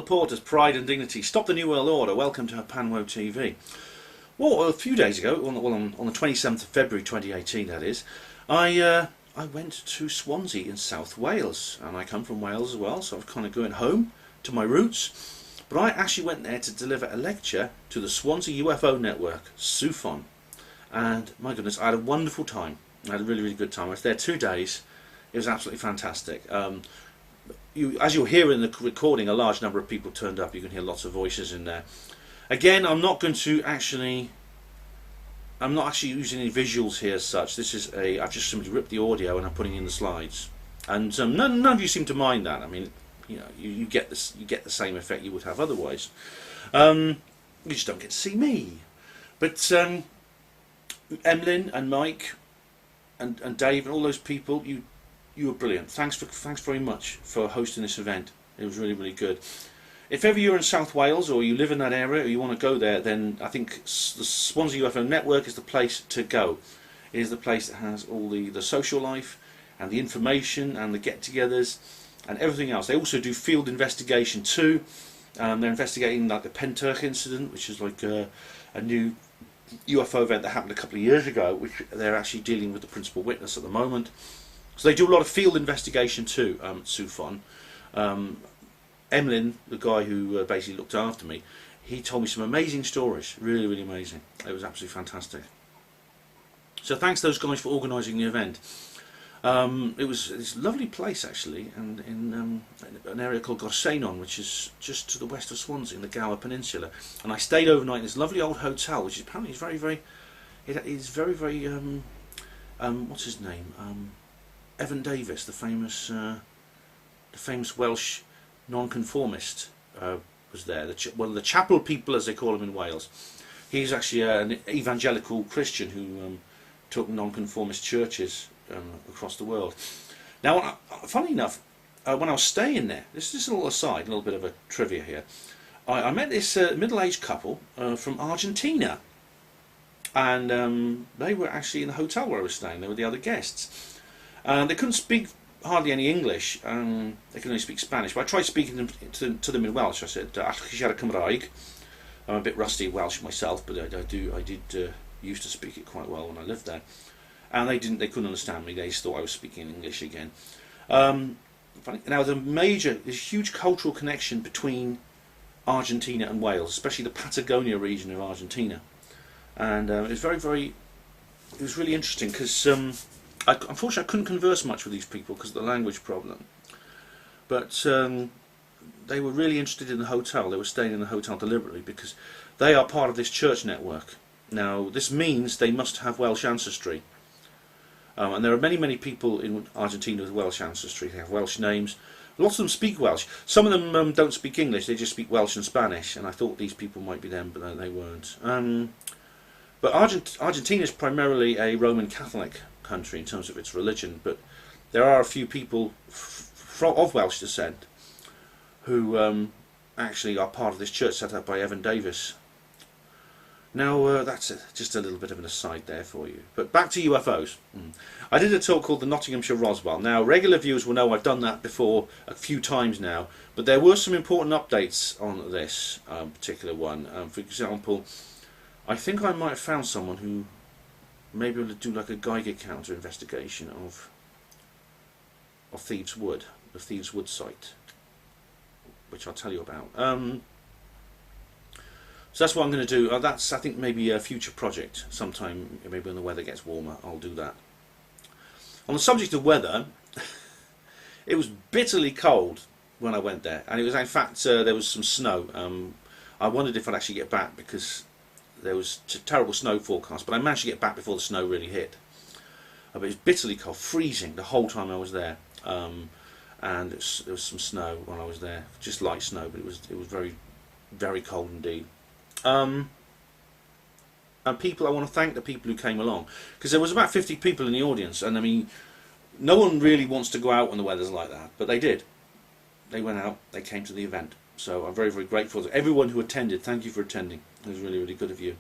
Porter's Pride and Dignity. Stop the New World Order. Welcome to Panwo TV. Well, a few days ago, on the 27th of February 2018, that is, I went to Swansea in South Wales, and I come from Wales as well, so I was kind of going home to my roots. But I actually went there to deliver a lecture to the Swansea UFO network, SUFON, and my goodness, I had a wonderful time. I had a really, really good time. I was there 2 days. It was absolutely fantastic. As you'll hear in the recording, a large number of people turned up. You can hear lots of voices in there. Again, I'm not actually using any visuals here as such. This is I've just simply ripped the audio and I'm putting in the slides. And none of you seem to mind that. I mean, you know, you get this, you get the same effect you would have otherwise. You just don't get to see me. But Emlyn and Mike and Dave and all those people, you were brilliant. Thanks very much for hosting this event. It was really, really good. If ever you're in South Wales or you live in that area or you want to go there, then I think the Swansea UFO Network is the place to go. It is the place that has all the social life and the information and the get-togethers and everything else. They also do field investigation too. They're investigating like the Penturk incident, which is like a new UFO event that happened a couple of years ago, which they're actually dealing with the principal witness at the moment. So they do a lot of field investigation too, SUFON. Emlyn, the guy who basically looked after me, he told me some amazing stories, really, really amazing. It was absolutely fantastic. So thanks to those guys for organising the event. It was this lovely place actually, and in an area called Gorsenon, which is just to the west of Swansea in the Gower Peninsula. And I stayed overnight in this lovely old hotel, which is apparently is very, what's his name? Evan Davis, the famous Welsh nonconformist, was there. The chapel people, as they call them in Wales. He's actually an evangelical Christian who took nonconformist churches across the world. Now, funny enough, when I was staying there, this is a little aside, a little bit of a trivia here. I met this middle-aged couple from Argentina, and they were actually in the hotel where I was staying. They were the other guests. They couldn't speak hardly any English. They could only speak Spanish. But I tried speaking to them in Welsh. I said, Cymraeg. I'm a bit rusty at Welsh myself, but I did used to speak it quite well when I lived there. And they couldn't understand me. They just thought I was speaking English again. Now, there's a huge cultural connection between Argentina and Wales, especially the Patagonia region of Argentina. And it was it was really interesting because unfortunately I couldn't converse much with these people because of the language problem. But they were really interested in the hotel. They were staying in the hotel deliberately because they are part of this church network. Now, this means they must have Welsh ancestry. And there are many people in Argentina with Welsh ancestry. They have Welsh names. Lots of them speak Welsh. Some of them don't speak English. They just speak Welsh and Spanish. And I thought these people might be them, but they weren't. But Argentina is primarily a Roman Catholic country in terms of its religion. But there are a few people of Welsh descent who actually are part of this church set up by Evan Davis. Now that's just a little bit of an aside there for you. But back to UFOs. I did a talk called the Nottinghamshire Roswell. Now, regular viewers will know I've done that before a few times now, but there were some important updates on this particular one. For example, I think I might have found someone who may be able to do like a Geiger counter investigation of Thieves Wood, the Thieves Wood site, which I'll tell you about. So that's what I'm going to do. That's, I think, maybe a future project. Sometime, maybe when the weather gets warmer, I'll do that. On the subject of weather, it was bitterly cold when I went there, and it was, in fact, there was some snow. I wondered if I'd actually get back because there was a terrible snow forecast, but I managed to get back before the snow really hit. But it was bitterly cold, freezing the whole time I was there, and there was some snow when I was there, just light snow, but it was very, very cold indeed. And people, I want to thank the people who came along, because there was about 50 people in the audience, and I mean, no one really wants to go out when the weather's like that, but they did. They went out, they came to the event, so I'm very, very grateful to everyone who attended. Thank you for attending. It was really, really good of you.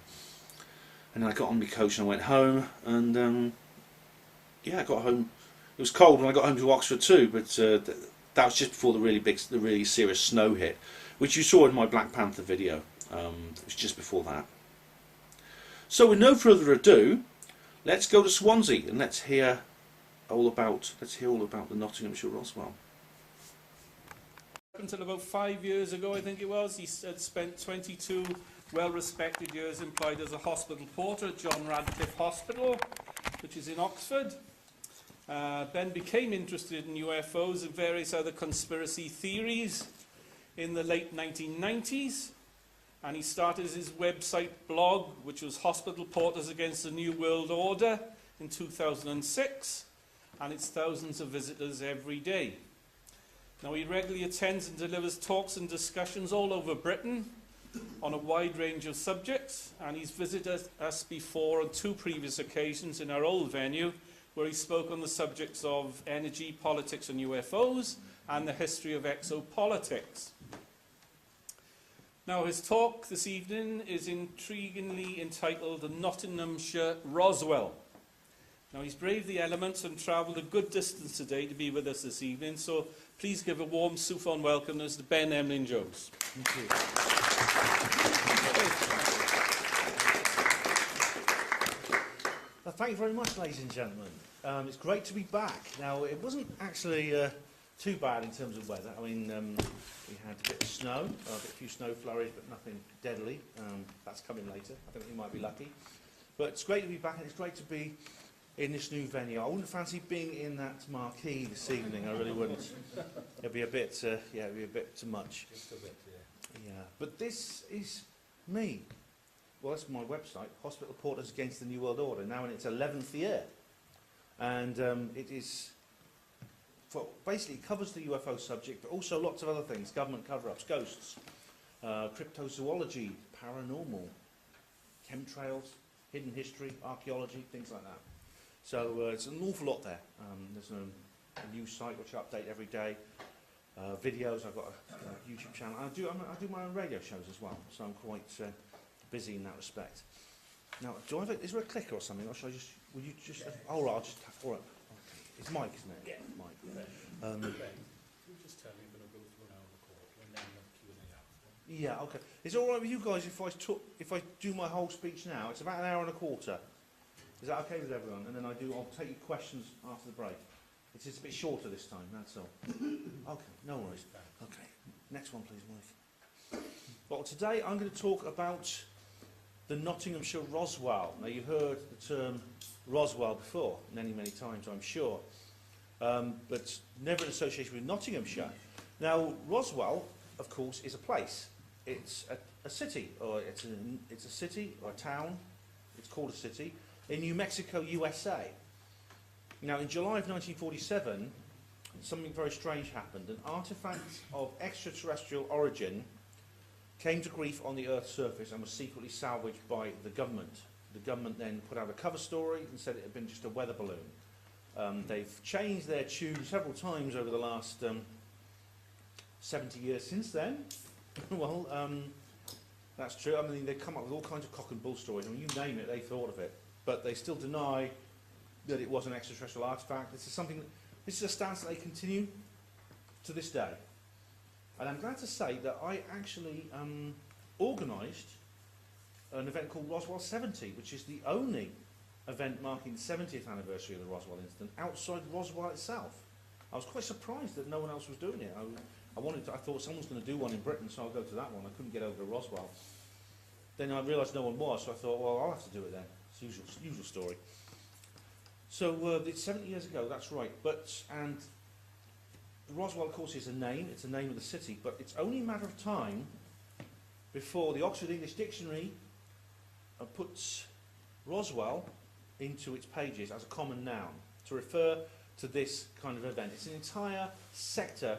And then I got on my coach and I went home, and yeah, I got home. It was cold when I got home to Oxford too, but that was just before the really serious snow hit. which you saw in my Black Panther video. It was just before that. So with no further ado, let's go to Swansea and let's hear all about the Nottinghamshire Roswell. Up until about 5 years ago, I think it was, he had spent 22 well-respected years employed as a hospital porter at John Radcliffe Hospital, which is in Oxford. Ben became interested in UFOs and various other conspiracy theories in the late 1990s, and he started his website blog, which was Hospital Porters Against the New World Order, in 2006, and it's thousands of visitors every day. Now, he regularly attends and delivers talks and discussions all over Britain on a wide range of subjects, and he's visited us before on 2 previous occasions in our old venue, where he spoke on the subjects of energy, politics and UFOs, and the history of exopolitics. Now, his talk this evening is intriguingly entitled The Nottinghamshire Roswell. Now, he's braved the elements and travelled a good distance today to be with us this evening, so please give a warm SUFON welcome to Ben Emlyn-Jones. Thank you. Thank you very much, ladies and gentlemen. It's great to be back. Now, it wasn't actually too bad in terms of weather. I mean, we had a bit of snow, a few snow flurries, but nothing deadly. That's coming later. I think we might be lucky. But it's great to be back, and it's great to be in this new venue. I wouldn't fancy being in that marquee this evening. I really wouldn't. It'd be a bit, it'd be a bit too much. Just a bit, yeah. Yeah, but this is me. Well, that's my website, Hospital Porters Against the New World Order, now in its 11th year. And it is, basically it covers the UFO subject, but also lots of other things, government cover-ups, ghosts, cryptozoology, paranormal, chemtrails, hidden history, archaeology, things like that. So it's an awful lot there. There's a news site which I update every day. Videos, I've got a YouTube channel. I do my own radio shows as well, so I'm quite busy in that respect. Now, is there a clicker or something, or should I just, will you just, all right, I'll just, all right. Okay. It's Mike, isn't it? Yeah. Mike. Ben, you just tell me I'm going to go through an hour and a quarter and then have Q&A after. Yeah, okay. Is it all right with you guys if I do my whole speech now? It's about an hour and a quarter. Is that okay with everyone? And then I'll take your questions after the break. It's just a bit shorter this time, that's all. Okay, no worries. Okay, next one please, Mike. Well, today I'm going to talk about the Nottinghamshire Roswell. Now, you've heard the term Roswell before, many, many times, I'm sure, but never in association with Nottinghamshire. Now, Roswell, of course, is a place. It's a city, or it's a city or a town. It's called a city in New Mexico, USA. Now, in July of 1947, something very strange happened. An artifact of extraterrestrial origin came to grief on the Earth's surface and was secretly salvaged by the government. The government then put out a cover story and said it had been just a weather balloon. They've changed their tune several times over the last 70 years since then. Well, that's true. I mean, they've come up with all kinds of cock and bull stories. I mean, you name it, they thought of it. But they still deny that it was an extraterrestrial artifact. This is a stance that they continue to this day. And I'm glad to say that I actually organised an event called Roswell 70, which is the only event marking the 70th anniversary of the Roswell incident outside Roswell itself. I was quite surprised that no one else was doing it. I thought someone was going to do one in Britain, so I'll go to that one. I couldn't get over to Roswell. Then I realised no one was, so I thought, well, I'll have to do it then. It's the usual story. So it's 70 years ago, that's right. And Roswell, of course, is a name. It's the name of the city. But it's only a matter of time before the Oxford English Dictionary puts Roswell into its pages as a common noun to refer to this kind of event. It's an entire sector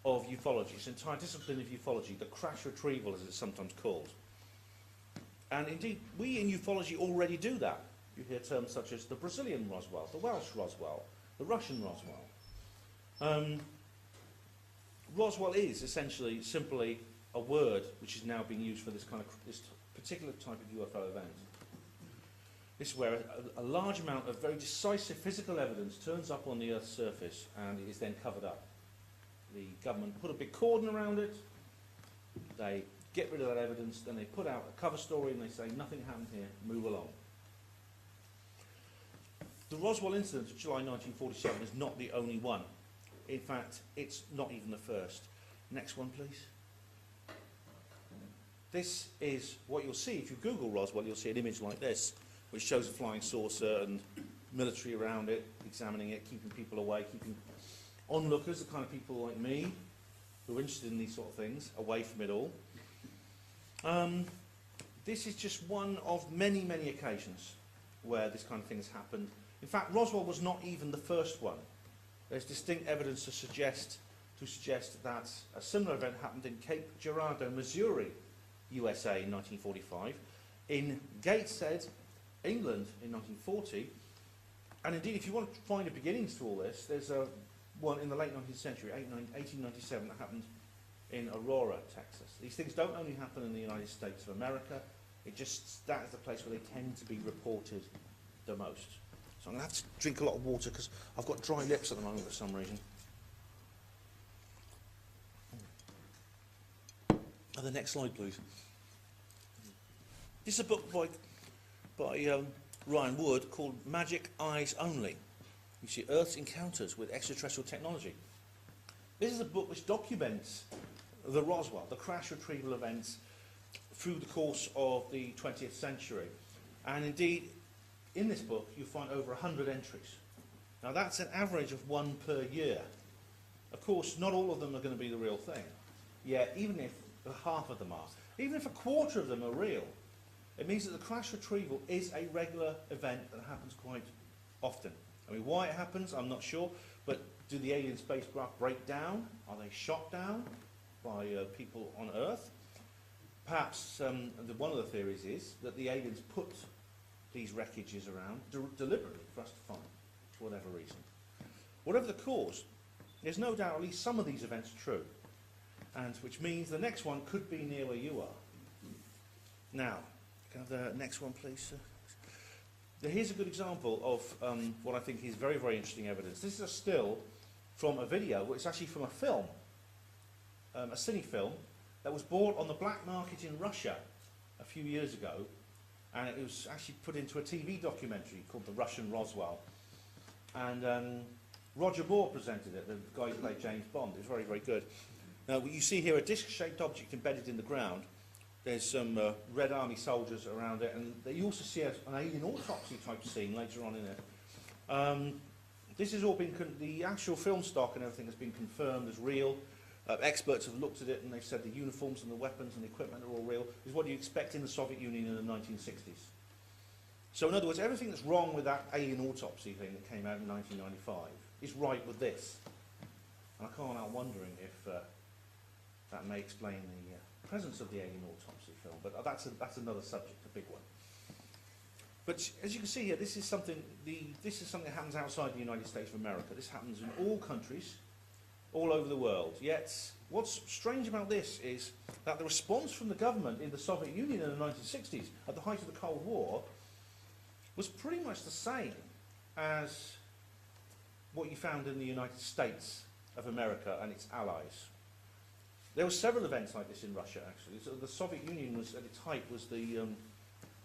of ufology. It's an entire discipline of ufology, the crash retrieval, as it's sometimes called. And indeed, we in ufology already do that. You hear terms such as the Brazilian Roswell, the Welsh Roswell, the Russian Roswell. Roswell is essentially simply a word which is now being used for this particular type of UFO event. This is where a large amount of very decisive physical evidence turns up on the Earth's surface and it is then covered up. The government put a big cordon around it, They get rid of that evidence, then they put out a cover story and they say nothing happened here, move along. The Roswell incident of July 1947 is not the only one. In fact, it's not even the first. Next one, please. This is what you'll see. If you Google Roswell, you'll see an image like this, which shows a flying saucer and military around it, examining it, keeping people away, keeping onlookers, the kind of people like me, who are interested in these sort of things, away from it all. This is just one of many, many occasions where this kind of thing has happened. In fact, Roswell was not even the first one. There's distinct evidence to suggest that a similar event happened in Cape Girardeau, Missouri, USA in 1945, in Gateshead, England in 1940, and indeed if you want to find a beginnings to all this, there's one in the late 19th century, 1897, that happened in Aurora, Texas. These things don't only happen in the United States of America, that is the place where they tend to be reported the most. So I'm going to have to drink a lot of water because I've got dry lips at the moment for some reason. The next slide, please. This is a book by Ryan Wood called Magic Eyes Only. You see Earth's encounters with extraterrestrial technology. This is a book which documents the Roswell, the crash retrieval events through the course of the 20th century. And indeed, in this book, you'll find over 100 entries. Now that's an average of one per year. Of course, not all of them are going to be the real thing. Yet, even if half of them are, even if a quarter of them are real, it means that the crash retrieval is a regular event that happens quite often. I mean, why it happens, I'm not sure, but do the alien spacecraft break down? Are they shot down by people on Earth? Perhaps one of the theories is that the aliens put these wreckages around deliberately for us to find, for whatever reason. Whatever the cause, there's no doubt at least some of these events are true, and which means the next one could be near where you are. Now, can I have the next one, please? Here's a good example of what I think is very, very interesting evidence. This is a still from a video, which is actually from a film, a cine film, that was bought on the black market in Russia a few years ago, and it was actually put into a TV documentary called The Russian Roswell. And Roger Moore presented it, the guy who played James Bond. It was very, very good. Now, you see here a disc-shaped object embedded in the ground. There's some Red Army soldiers around it, and you also see an alien autopsy type scene later on in it. This has all been, the actual film stock and everything has been confirmed as real. Experts have looked at it and they've said the uniforms and the weapons and the equipment are all real. It's what you expect in the Soviet Union in the 1960s. So in other words, everything that's wrong with that alien autopsy thing that came out in 1995 is right with this. And I can't help wondering if that may explain the presence of the alien autopsy film, but that's another subject, a big one. But as you can see here, this is something that happens outside the United States of America. This happens in all countries, all over the world. Yet, what's strange about this is that the response from the government in the Soviet Union in the 1960s, at the height of the Cold War, was pretty much the same as what you found in the United States of America and its allies. There were several events like this in Russia, actually. So the Soviet Union was, at its height, was the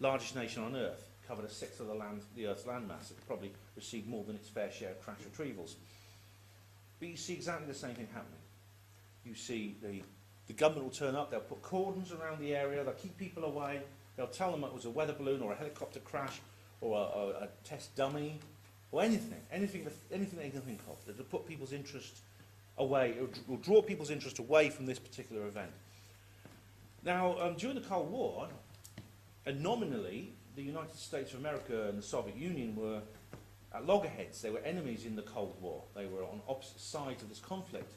largest nation on Earth, covered a sixth of the Earth's landmass. It probably received more than its fair share of crash retrievals. But you see exactly the same thing happening. You see the government will turn up, they'll put cordons around the area, they'll keep people away, they'll tell them it was a weather balloon or a helicopter crash or a test dummy or anything they can think of that will put people's interest away, it will draw people's interest away from this particular event. Now, during the Cold War, nominally, the United States of America and the Soviet Union were at loggerheads. They were enemies in the Cold War. They were on opposite sides of this conflict.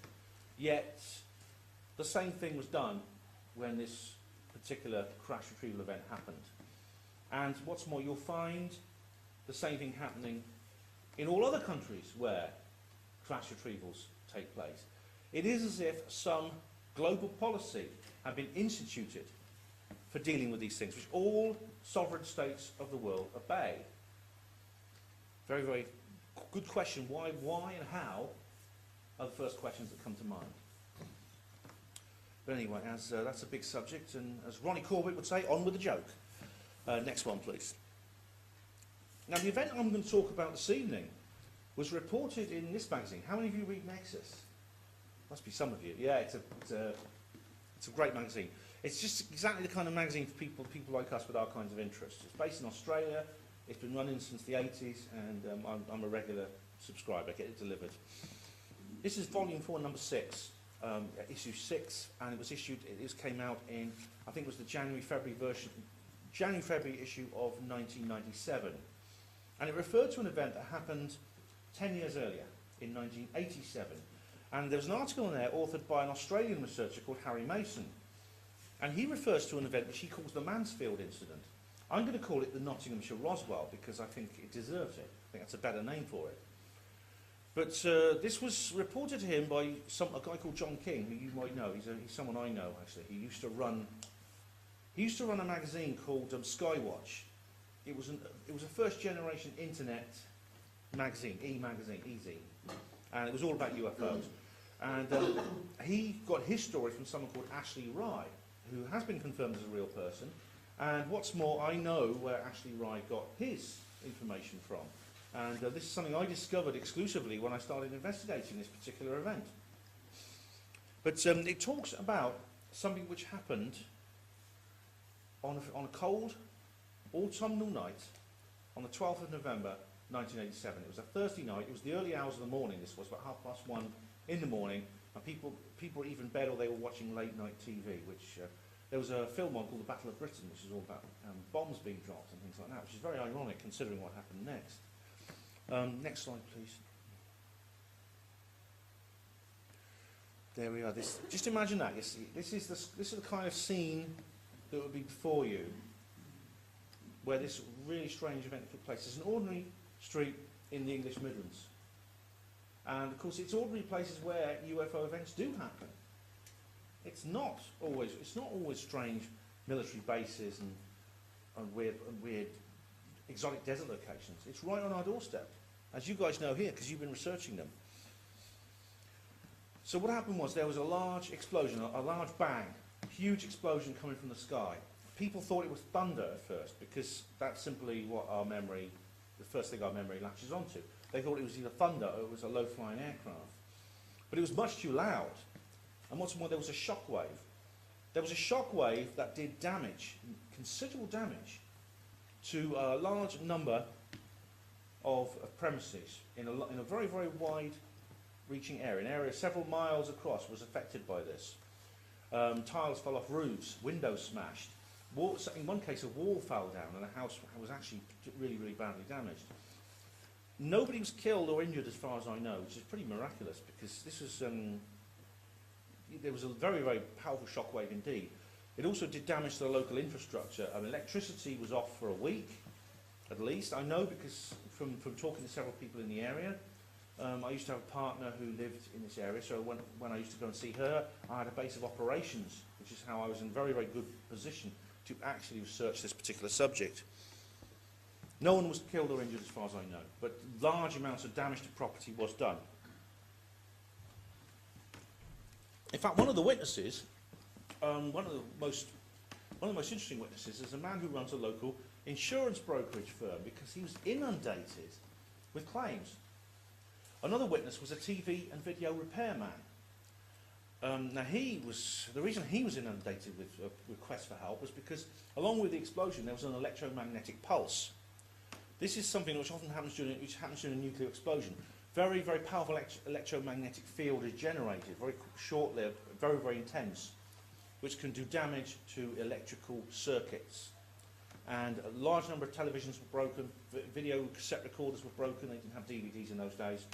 Yet, the same thing was done when this particular crash retrieval event happened. And what's more, you'll find the same thing happening in all other countries where crash retrievals take place. It is as if some global policy had been instituted for dealing with these things, which all sovereign states of the world obey. Very, very good question. Why and how are the first questions that come to mind. But anyway, as that's a big subject, and as Ronnie Corbett would say, on with the joke. Next one, please. Now, the event I'm going to talk about this evening was reported in this magazine. How many of you read Nexus? Must be some of you. Yeah, it's a great magazine. It's just exactly the kind of magazine for people like us with our kinds of interests. It's based in Australia. It's been running since the 80s, and I'm a regular subscriber. I get it delivered. This is volume 4, number 6, issue 6, and it came out in, I think it was the January-February issue of 1997. And it referred to an event that happened 10 years earlier, in 1987. And there was an article in there authored by an Australian researcher called Harry Mason. And he refers to an event which he calls the Mansfield Incident. I'm going to call it the Nottinghamshire Roswell because I think it deserves it. I think that's a better name for it. But this was reported to him by a guy called John King, who you might know. He's someone I know, actually. He used to run a magazine called Skywatch. It was a first-generation internet magazine, e-magazine, e-zine, and it was all about UFOs. And he got his story from someone called Ashley Rye, who has been confirmed as a real person. And what's more, I know where Ashley Rye got his information from. And this is something I discovered exclusively when I started investigating this particular event. But it talks about something which happened on a cold autumnal night on the 12th of November 1987. It was a Thursday night. It was the early hours of the morning. This was about 1:30 in the morning, and people were either in bed or they were watching late night TV. Which there was a film on called The Battle of Britain, which is all about bombs being dropped and things like that, which is very ironic considering what happened next. Next slide, please. There we are. Just imagine that. You see, this is the kind of scene that would be before you, where this really strange event took place. It's an ordinary street in the English Midlands. And of course it's ordinary places where UFO events do happen. It's not always strange military bases and weird exotic desert locations. It's right on our doorstep, as you guys know here, because you've been researching them. So what happened was there was a large explosion, a large bang, huge explosion coming from the sky. People thought it was thunder at first, because that's simply what the first thing our memory latches onto. They thought it was either thunder or it was a low-flying aircraft. But it was much too loud. And what's more, there was a shock wave. There was a shock wave that did damage, considerable damage, to a large number of premises in a very, very wide-reaching area. An area several miles across was affected by this. Tiles fell off roofs, windows smashed. In one case, a wall fell down and the house was actually really, really badly damaged. Nobody was killed or injured as far as I know, which is pretty miraculous because this was, there was a very, very powerful shockwave indeed. It also did damage to the local infrastructure. Electricity was off for a week, at least. I know because from talking to several people in the area. I used to have a partner who lived in this area, so when I used to go and see her, I had a base of operations, which is how I was in very, very good position to actually research this particular subject. No one was killed or injured as far as I know, but large amounts of damage to property was done. In fact, one of the witnesses, one of the most interesting witnesses is a man who runs a local insurance brokerage firm because he was inundated with claims. Another witness was a TV and video repairman. Now the reason he was inundated with requests for help was because along with the explosion there was an electromagnetic pulse. This is something which often happens during a nuclear explosion. Very, very powerful electromagnetic field is generated, very short-lived, very, very intense, which can do damage to electrical circuits. And a large number of televisions were broken, video cassette recorders were broken, they didn't have DVDs in those days.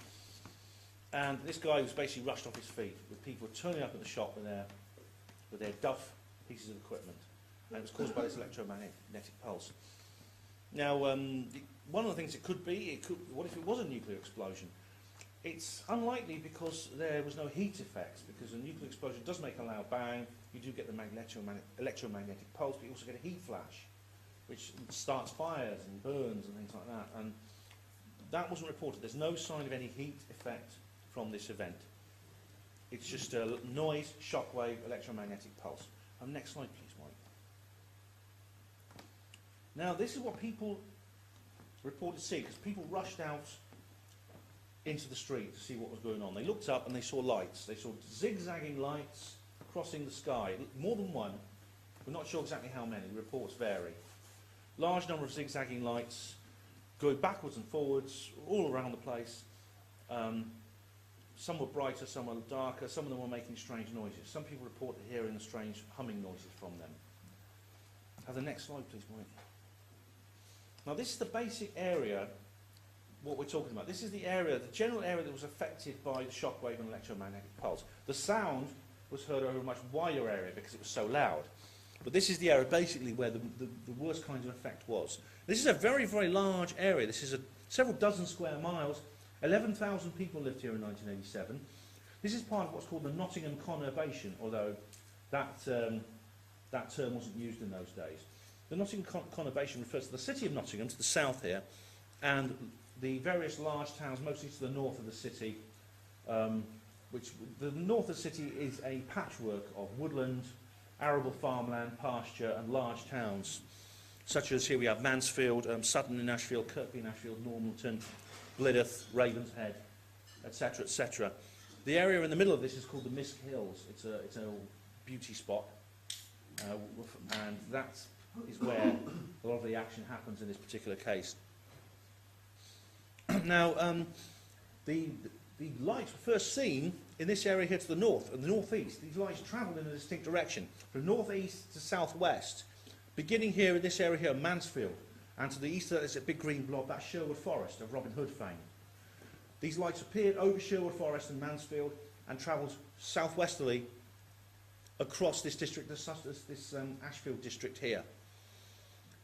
And this guy was basically rushed off his feet, with people turning up at the shop with their duff pieces of equipment. And it was caused by this electromagnetic pulse. Now, one of the things it could be, what if it was a nuclear explosion? It's unlikely because there was no heat effects, because a nuclear explosion does make a loud bang, you do get the electromagnetic pulse, but you also get a heat flash, which starts fires and burns and things like that. And that wasn't reported. There's no sign of any heat effect from this event. It's just a noise, shockwave, electromagnetic pulse. Next slide, please, Mike. Now, this is what people reported seeing, because people rushed out into the street to see what was going on. They looked up and they saw lights. They saw zigzagging lights crossing the sky, more than one. We're not sure exactly how many. Reports vary. Large number of zigzagging lights going backwards and forwards all around the place. Some were brighter, some were darker, some of them were making strange noises. Some people reported hearing the strange humming noises from them. Have the next slide, please, Mike. Now, this is the basic area, what we're talking about. This is the area, the general area that was affected by the shockwave and electromagnetic pulse. The sound was heard over a much wider area because it was so loud. But this is the area basically where the worst kind of effect was. This is a very, very large area. This is several dozen square miles. 11,000 people lived here in 1987. This is part of what's called the Nottingham conurbation, although that term wasn't used in those days. The Nottingham conurbation refers to the city of Nottingham, to the south here, and the various large towns, mostly to the north of the city, which the north of the city is a patchwork of woodland, arable farmland, pasture, and large towns, such as here we have Mansfield, Sutton in Ashfield, Kirkby in Ashfield, Normalton, Blydydd, Ravenshead, etc., etc. The area in the middle of this is called the Misk Hills. It's a beauty spot, and that is where a lot of the action happens in this particular case. Now, the lights were first seen in this area here to the north and the northeast. These lights travelled in a distinct direction, from northeast to southwest, beginning here in this area here, Mansfield, and to the east of that is a big green blob, that's Sherwood Forest of Robin Hood fame. These lights appeared over Sherwood Forest and Mansfield and travelled southwesterly across this district, this Ashfield district here.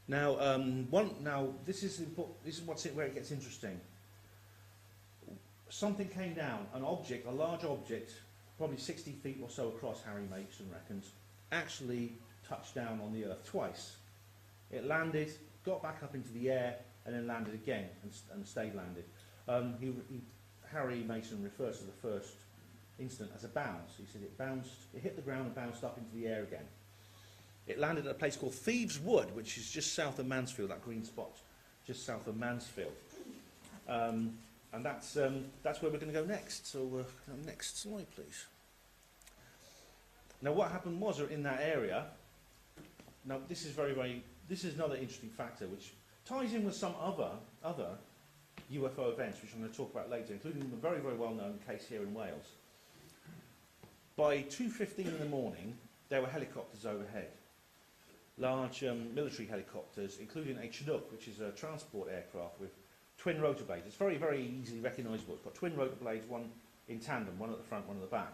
Now, this is where it gets interesting. Something came down, an object, a large object, probably 60 feet or so across, Harry Mason reckons, actually touched down on the earth twice. It landed, got back up into the air, and then landed again, and stayed landed. Harry Mason refers to the first incident as a bounce. He said it bounced, it hit the ground and bounced up into the air again. It landed at a place called Thieves Wood, which is just south of Mansfield, that green spot, just south of Mansfield. And that's where we're going to go next. So next slide, please. Now, what happened was in that area. Now, this is this is another interesting factor which ties in with some other UFO events, which I'm going to talk about later, including the very, very well-known case here in Wales. By 2:15 in the morning, there were helicopters overhead. Large military helicopters, including a Chinook, which is a transport aircraft with twin rotor blades. It's very, very easily recognisable. It's got twin rotor blades, one in tandem, one at the front, one at the back.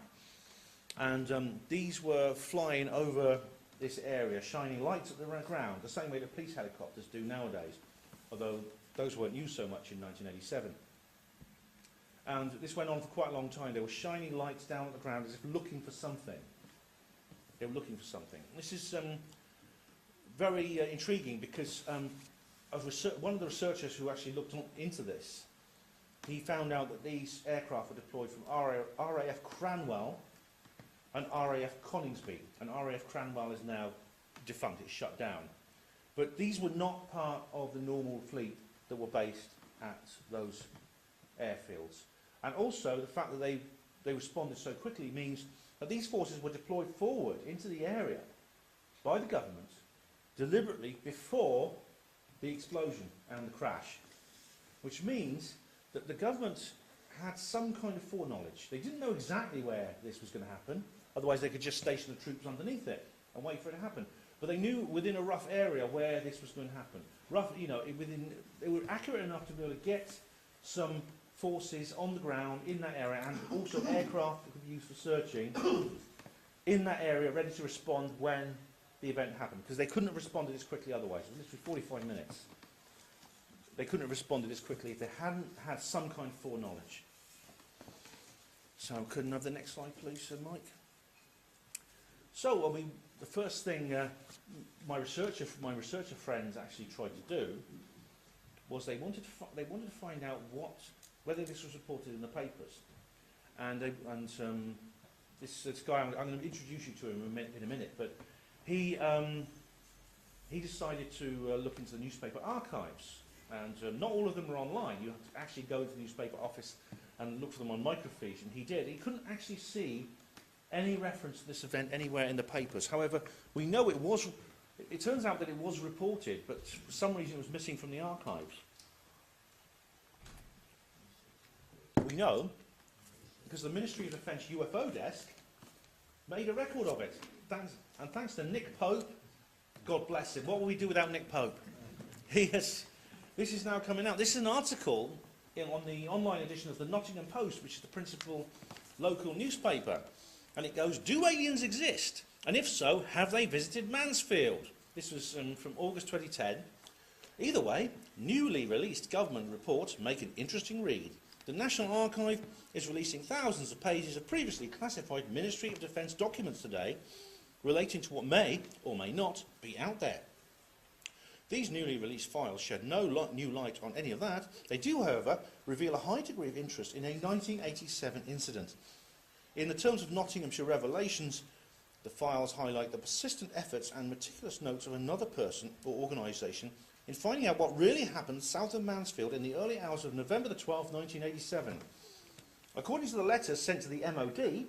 And these were flying over this area, shining lights at the ground, the same way that police helicopters do nowadays, although those weren't used so much in 1987. And this went on for quite a long time. They were shining lights down at the ground as if looking for something. They were looking for something. This is very intriguing because one of the researchers who actually looked into this, he found out that these aircraft were deployed from RAF Cranwell and RAF Coningsby. And RAF Cranwell is now defunct, it's shut down. But these were not part of the normal fleet that were based at those airfields. And also the fact that they responded so quickly means that these forces were deployed forward into the area by the government deliberately before the explosion and the crash, which means that the government had some kind of foreknowledge. They didn't know exactly where this was going to happen, otherwise they could just station the troops underneath it and wait for it to happen. But they knew within a rough area where this was going to happen. They were accurate enough to be able to get some forces on the ground in that area, and also aircraft that could be used for searching in that area, ready to respond when the event happened, because they couldn't have responded as quickly otherwise. It was literally 45 minutes. They couldn't have responded as quickly if they hadn't had some kind of foreknowledge. So, couldn't have the next slide, please, Mike? So, the first thing my researcher friends actually tried to do was they wanted to find out whether this was reported in the papers, and this guy, I'm going to introduce you to him in a minute, but he decided to look into the newspaper archives, and not all of them are online. You have to actually go to the newspaper office and look for them on microfiche, and he did. He couldn't actually see any reference to this event anywhere in the papers. However, we know it turns out that it was reported, but for some reason it was missing from the archives. We know because the Ministry of Defence UFO desk made a record of it. Thanks to Nick Pope, God bless him. What will we do without Nick Pope? This is now coming out. This is an article on the online edition of the Nottingham Post, which is the principal local newspaper. And it goes, do aliens exist? And if so, have they visited Mansfield? This was from August 2010. Either way, newly released government reports make an interesting read. The National Archive is releasing thousands of pages of previously classified Ministry of Defence documents today relating to what may or may not be out there. These newly released files shed no new light on any of that. They do, however, reveal a high degree of interest in a 1987 incident. In the terms of Nottinghamshire revelations, the files highlight the persistent efforts and meticulous notes of another person or organisation in finding out what really happened south of Mansfield in the early hours of November the 12th, 1987. According to the letters sent to the MOD, the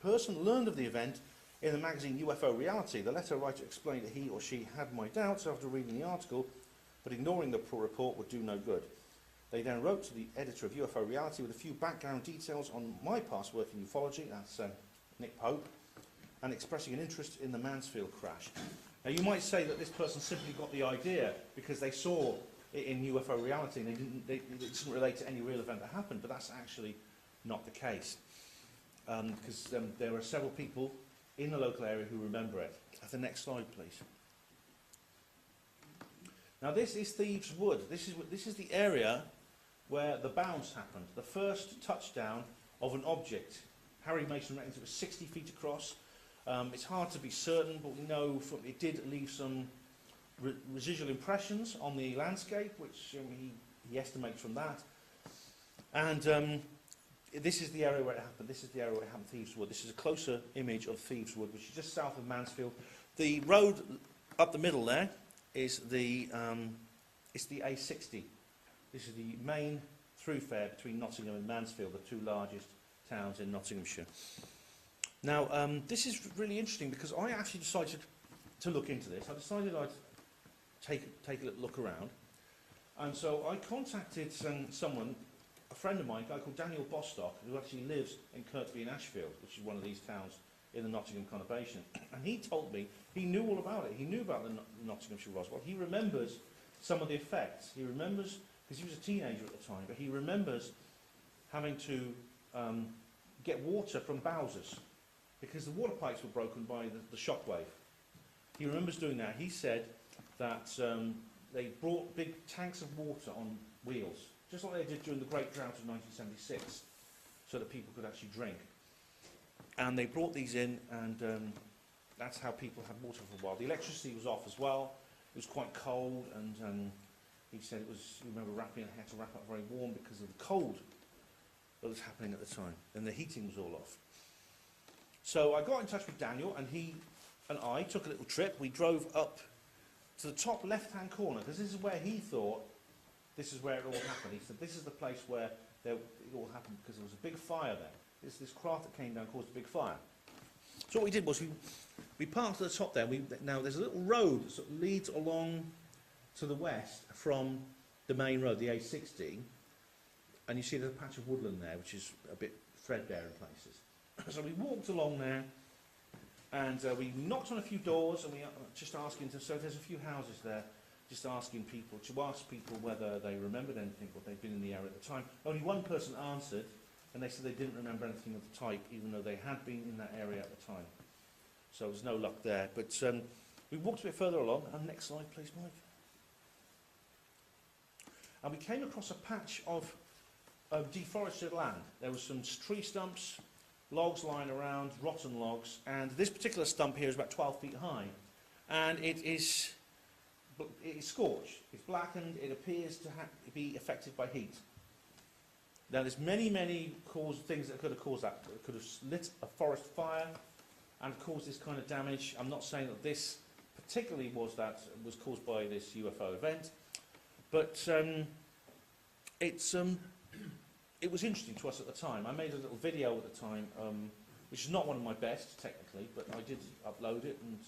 person learned of the event in the magazine UFO Reality. The letter writer explained that he or she had my doubts after reading the article, but ignoring the report would do no good. They then wrote to the editor of UFO Reality with a few background details on my past work in ufology, that's Nick Pope, and expressing an interest in the Mansfield crash. Now you might say that this person simply got the idea because they saw it in UFO Reality and it didn't relate to any real event that happened, but that's actually not the case. Because there are several people in the local area who remember it. Have the next slide, please. Now this is Thieves Wood. This is the area where the bounce happened, the first touchdown of an object. Harry Mason reckons it was 60 feet across. It's hard to be certain, but we know it did leave some residual impressions on the landscape, which he estimates from that. And this is the area where it happened. This is the area where it happened, Thieves Wood. This is a closer image of Thieves Wood, which is just south of Mansfield. The road up the middle there is the A60. This is the main thoroughfare between Nottingham and Mansfield, the two largest towns in Nottinghamshire. Now, this is really interesting because I actually decided to look into this. I decided I'd take a little look around. And so I contacted someone, a friend of mine, a guy called Daniel Bostock, who actually lives in Kirkby in Ashfield, which is one of these towns in the Nottingham conurbation. And he told me he knew all about it. He knew about the Nottinghamshire Roswell. He remembers some of the effects. He remembers, because he was a teenager at the time, but he remembers having to get water from Bowser's because the water pipes were broken by the shockwave. He remembers doing that. He said that they brought big tanks of water on wheels, just like they did during the Great Drought of 1976, so that people could actually drink. And they brought these in, and that's how people had water for a while. The electricity was off as well. It was quite cold, and he said it was, you remember, had to wrap up very warm because of the cold that was happening at the time, and the heating was all off. So I got in touch with Daniel, and he and I took a little trip. We drove up to the top left-hand corner, because this is where he thought this is where it all happened. He said this is the place where it all happened because there was a big fire there. This craft that came down caused a big fire. So what we did was we parked at the top there. Now there's a little road that sort of leads along to the west from the main road, the A60, and you see there's a patch of woodland there, which is a bit threadbare in places. So we walked along there, and we knocked on a few doors, and we just asking so there's a few houses there, just asking people, to ask people whether they remembered anything, or they'd been in the area at the time. Only one person answered, and they said they didn't remember anything of the type, even though they had been in that area at the time. So there was no luck there. But we walked a bit further along, and next slide please, Mike. And we came across a patch of deforested land. There was some tree stumps, logs lying around, rotten logs, and this particular stump here is about 12 feet high, and it is scorched. It's blackened. It appears to be affected by heat. Now, there's many things that could have caused that. It could have lit a forest fire and caused this kind of damage. I'm not saying that this particularly was caused by this UFO event, but it was interesting to us at the time. I made a little video at the time, which is not one of my best technically, but I did upload it and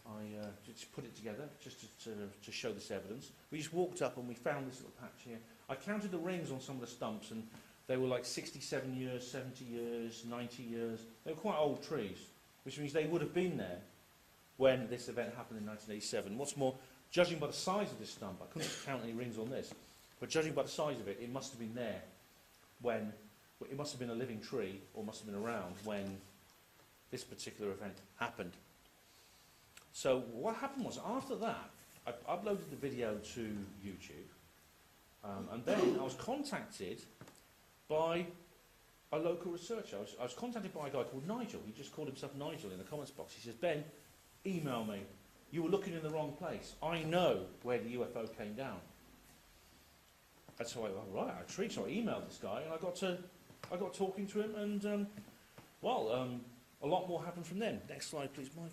I just put it together just to show this evidence. We just walked up and we found this little patch here. I counted the rings on some of the stumps and they were like 67 years, 70 years, 90 years. They were quite old trees, which means they would have been there when this event happened in 1987. What's more, judging by the size of this stump, I couldn't count any rings on this, but judging by the size of it, it must have been there when, it must have been a living tree or must have been around when this particular event happened. So what happened was, after that, I uploaded the video to YouTube, and then I was contacted by a local researcher. I was contacted by a guy called Nigel. He just called himself Nigel in the comments box. He says, "Ben, email me. You were looking in the wrong place. I know where the UFO came down." And so I went, "All right, I'm intrigued." So I emailed this guy, and I got talking to him, and a lot more happened from then. Next slide, please, Michael.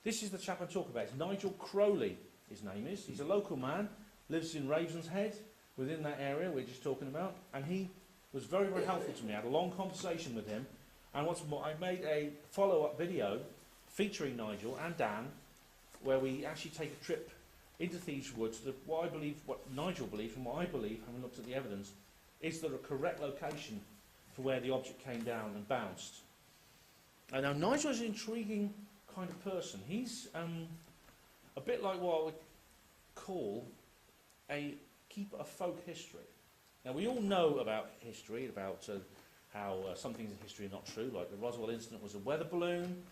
This is the chap I'm talking about. It's Nigel Crowley, his name is. He's a local man, lives in Ravenshead, within that area we're just talking about, and he was very, very helpful to me. I had a long conversation with him, and what's more, I made a follow-up video featuring Nigel and Dan, where we actually take a trip into Thieves' Woods to what Nigel believes, and what I believe, having looked at the evidence, is the correct location for where the object came down and bounced. And now Nigel is an intriguing kind of person. He's a bit like what I would call a keeper of folk history. Now, we all know about history, about how some things in history are not true, like the Roswell incident was a weather balloon,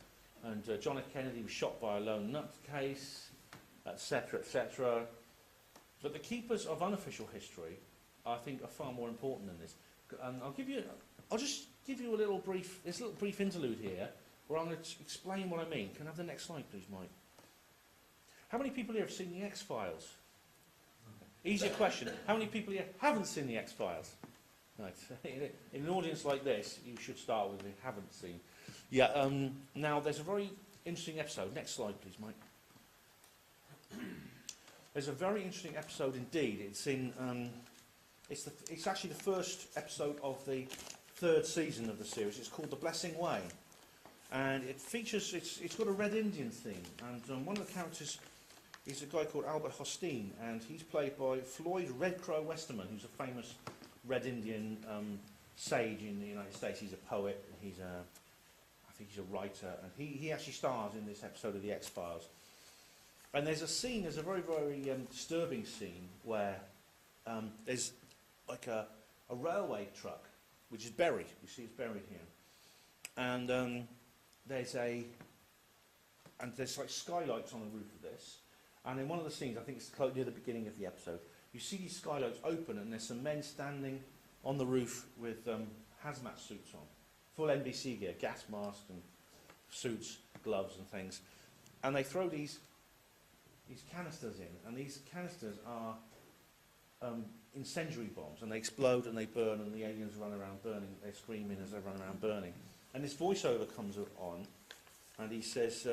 and John F. Kennedy was shot by a lone nutcase, etc., etc. But the keepers of unofficial history, I think, are far more important than this. And I'll just give you this little brief interlude here, where I'm going to explain what I mean. Can I have the next slide, please, Mike? How many people here have seen the X-Files? Easier question. How many people here haven't seen the X-Files? Right. In an audience like this, you should start with the haven't seen. Yeah. Now, there's a very interesting episode. Next slide, please, Mike. There's a very interesting episode indeed. It's in. It's actually the first episode of the third season of the series. It's called The Blessing Way, and it features. It's got a Red Indian theme, and one of the characters is a guy called Albert Hosteen, and he's played by Floyd Red Crow Westerman, who's a famous Red Indian sage in the United States. He's a poet, and I think he's a writer, and he actually stars in this episode of The X-Files. And there's a very, very disturbing scene where there's like a railway truck, which is buried. You see it's buried here. And there's like skylights on the roof of this. And in one of the scenes, I think it's near the beginning of the episode, you see these skylights open and there's some men standing on the roof with hazmat suits on. Full NBC gear, gas masks and suits, gloves and things. And they throw these canisters in, and these canisters are incendiary bombs, and they explode and they burn, and the aliens run around burning. They're screaming as they run around burning. And this voiceover comes on, and he says,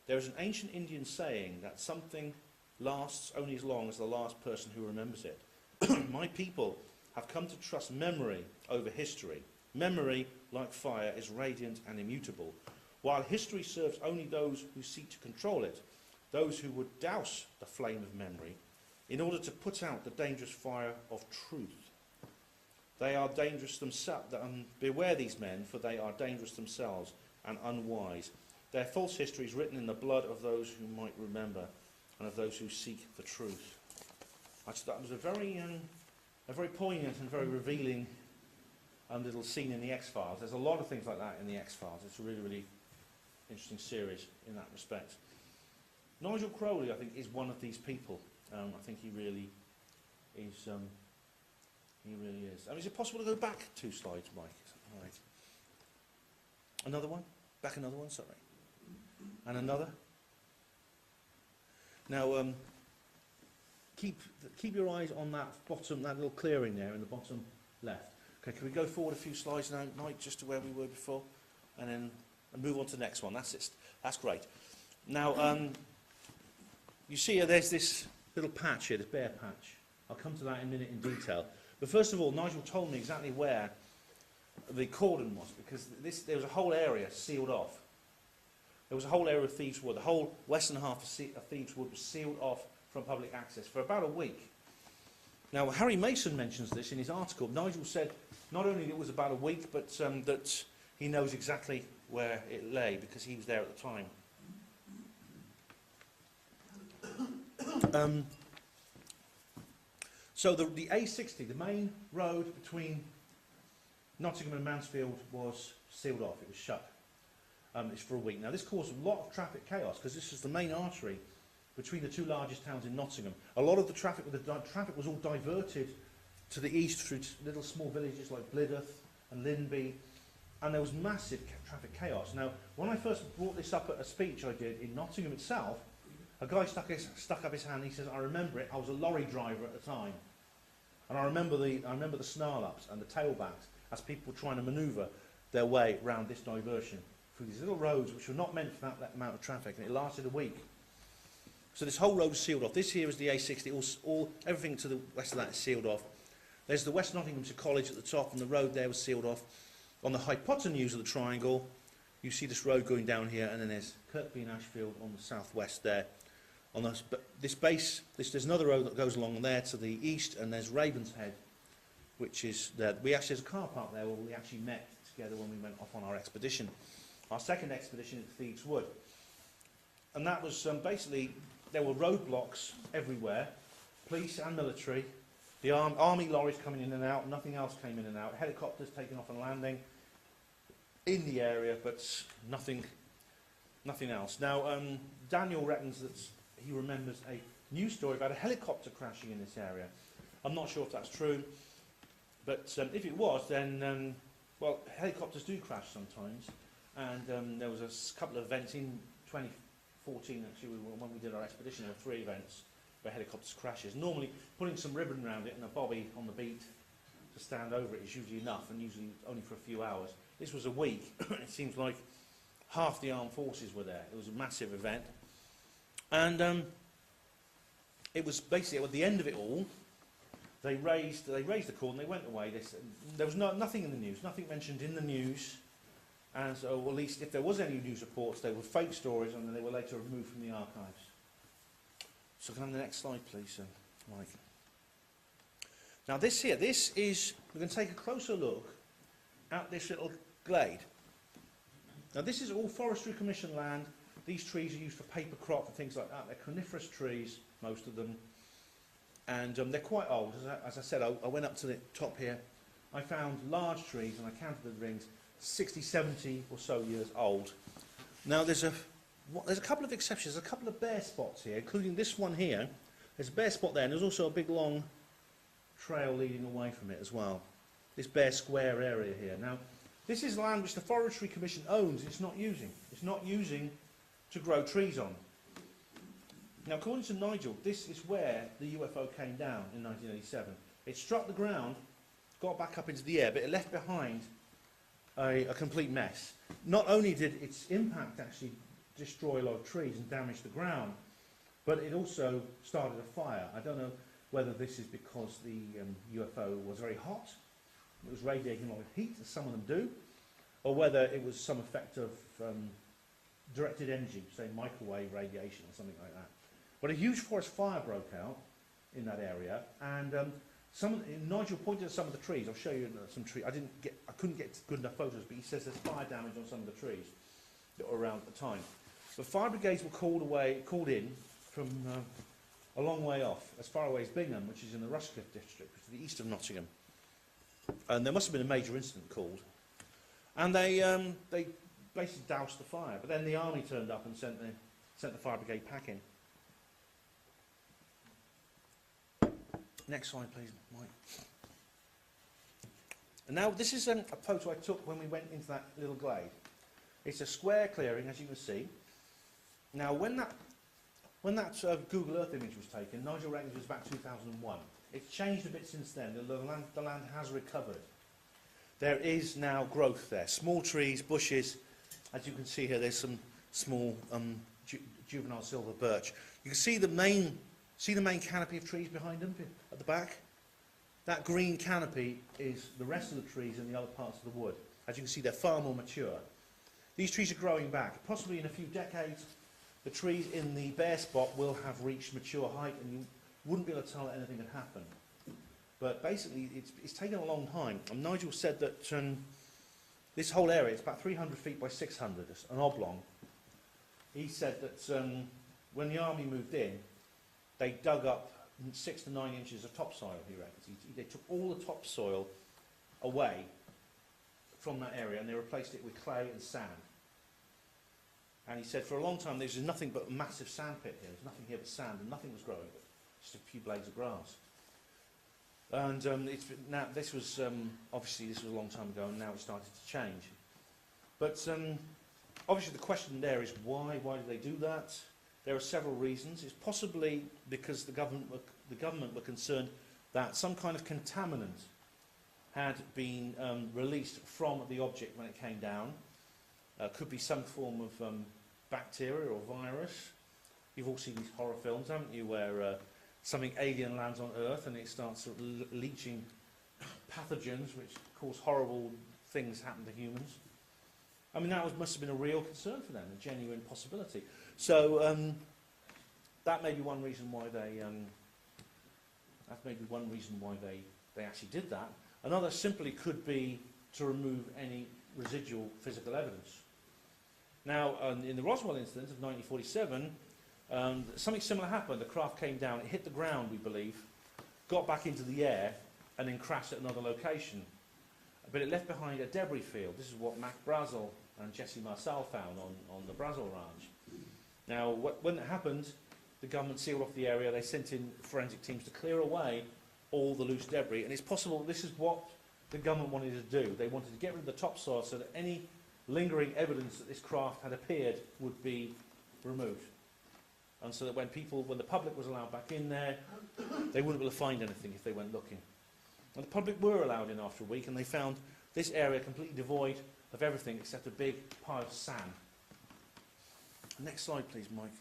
there is an ancient Indian saying that something lasts only as long as the last person who remembers it. My people have come to trust memory over history. Memory, like fire, is radiant and immutable, while history serves only those who seek to control it, those who would douse the flame of memory in order to put out the dangerous fire of truth. They are dangerous themselves. Beware these men, for they are dangerous themselves and unwise. Their false history is written in the blood of those who might remember and of those who seek the truth. That was a very poignant and very revealing little scene in the X-Files. There's a lot of things like that in the X-Files. It's a really, really interesting series in that respect. Nigel Crowley, I think, is one of these people. I think he really is. He really is. Is it possible to go back 2 slides, Mike? All right. Another one? Back another one, sorry. And another? Now, keep your eyes on that bottom, that little clearing there in the bottom left. Okay, can we go forward a few slides now, Mike, just to where we were before, and then move on to the next one. That's it. That's great. Now, you see here, there's this little patch here, this bare patch. I'll come to that in a minute in detail. But first of all, Nigel told me exactly where the cordon was, because there was a whole area sealed off. There was a whole area of Thieves Wood. The whole western half of Thieves Wood was sealed off from public access for about a week. Now, Harry Mason mentions this in his article. Nigel said not only it was about a week, but that he knows exactly where it lay because he was there at the time. So the A60, the main road between Nottingham and Mansfield, was sealed off. It was shut. It's for a week. Now, this caused a lot of traffic chaos because this is the main artery between the two largest towns in Nottingham. A lot of the traffic was all diverted to the east through little small villages like Blydydd and Linby, and there was massive traffic chaos. Now, when I first brought this up at a speech I did in Nottingham itself, a guy stuck up his hand. He says, "I remember it. I was a lorry driver at the time, and I remember the snarl-ups and the tailbacks as people were trying to manoeuvre their way around this diversion through these little roads which were not meant for that amount of traffic, and it lasted a week." So this whole road was sealed off. This here is the A60. Everything to the west of that is sealed off. There's the West Nottinghamshire College at the top, and the road there was sealed off. On the hypotenuse of the triangle, you see this road going down here, and then there's Kirkby and Ashfield on the southwest there. On this base, there's another road that goes along there to the east, and there's Ravenshead, which is there. There's a car park there where we actually met together when we went off on our expedition. Our second expedition at Thieves Wood. And that was basically, there were roadblocks everywhere, police and military, the army lorries coming in and out, nothing else came in and out, helicopters taking off and landing in the area, but nothing else. Now, Daniel reckons that he remembers a news story about a helicopter crashing in this area. I'm not sure if that's true, but if it was, then, well, helicopters do crash sometimes. And there was a couple of events in 2014, actually, when we did our expedition. There were 3 events where helicopters crashes. Normally, putting some ribbon around it and a bobby on the beat to stand over it is usually enough, and usually only for a few hours. This was a week. It seems like half the armed forces were there. It was a massive event. And it was basically, at the end of it all, they raised the cordon, they went away. There was nothing in the news, nothing mentioned in the news. And so, at least if there was any news reports, they were fake stories, and then they were later removed from the archives. So can I have the next slide, please, Mike? Now this is, we're going to take a closer look at this little glade. Now this is all Forestry Commission land. These trees are used for paper crop and things like that. They're coniferous trees, most of them. And they're quite old. As I said, I went up to the top here. I found large trees, and I counted the rings. 60, 70 or so years old. Now there's a couple of exceptions. There's a couple of bare spots here, including this one here. There's a bare spot there, and there's also a big long trail leading away from it as well. This bare square area here. Now, this is land which the Forestry Commission owns. It's not using. It's not using to grow trees on. Now, according to Nigel, this is where the UFO came down in 1987. It struck the ground, got back up into the air, but it left behind a complete mess. Not only did its impact actually destroy a lot of trees and damage the ground, but it also started a fire. I don't know whether this is because the UFO was very hot, it was radiating a lot of heat, as some of them do, or whether it was some effect of directed energy, say microwave radiation or something like that. But a huge forest fire broke out in that area, and Nigel pointed at some of the trees. I'll show you some trees. I couldn't get good enough photos, but he says there's fire damage on some of the trees that were around at the time. The fire brigades were called in from a long way off, as far away as Bingham, which is in the Rushcliffe district, which is the east of Nottingham. And there must have been a major incident called. And they basically doused the fire. But then the army turned up and sent the fire brigade packing. Next slide, please, Mike. And now this is a photo I took when we went into that little glade. It's a square clearing, as you can see. Now, when when that Google Earth image was taken, Nigel reckons it was about 2001. It's changed a bit since then. The land has recovered. There is now growth there. Small trees, bushes. As you can see here, there's some small juvenile silver birch. You can see the main canopy of trees behind them at the back. That green canopy is the rest of the trees in the other parts of the wood. As you can see, they're far more mature. These trees are growing back. Possibly in a few decades, the trees in the bare spot will have reached mature height, and you wouldn't be able to tell that anything had happened. But basically, it's taken a long time. And Nigel said that this whole area is about 300 feet by 600, an oblong. He said that when the army moved in, they dug up 6 to 9 inches of topsoil, he reckons. They took all the topsoil away from that area and they replaced it with clay and sand. And he said for a long time there's nothing but a massive sand pit here. There's nothing here but sand, and nothing was growing, just a few blades of grass. And this was obviously this was a long time ago, and now it's started to change. But obviously the question there is why? Why did they do that? There are several reasons. It's possibly because the government were concerned that some kind of contaminant had been released from the object when it came down. Could be some form of bacteria or virus. You've all seen these horror films, haven't you, where something alien lands on Earth and it starts sort of leaching pathogens which cause horrible things happen to humans. I mean, that must have been a real concern for them, a genuine possibility. So that may be one reason why they actually did that. Another simply could be to remove any residual physical evidence. Now, in the Roswell incident of 1947, something similar happened. The craft came down, it hit the ground, we believe, got back into the air, and then crashed at another location. But it left behind a debris field. This is what Mac Brazel and Jesse Marcel found on the Brazel Ranch. Now, when that happened, the government sealed off the area. They sent in forensic teams to clear away all the loose debris. And it's possible this is what the government wanted to do. They wanted to get rid of the topsoil so that any lingering evidence that this craft had appeared would be removed. And so that when the public was allowed back in there, they wouldn't be able to find anything if they went looking. And the public were allowed in after a week, and they found this area completely devoid of everything except a big pile of sand. Next slide, please, Mike.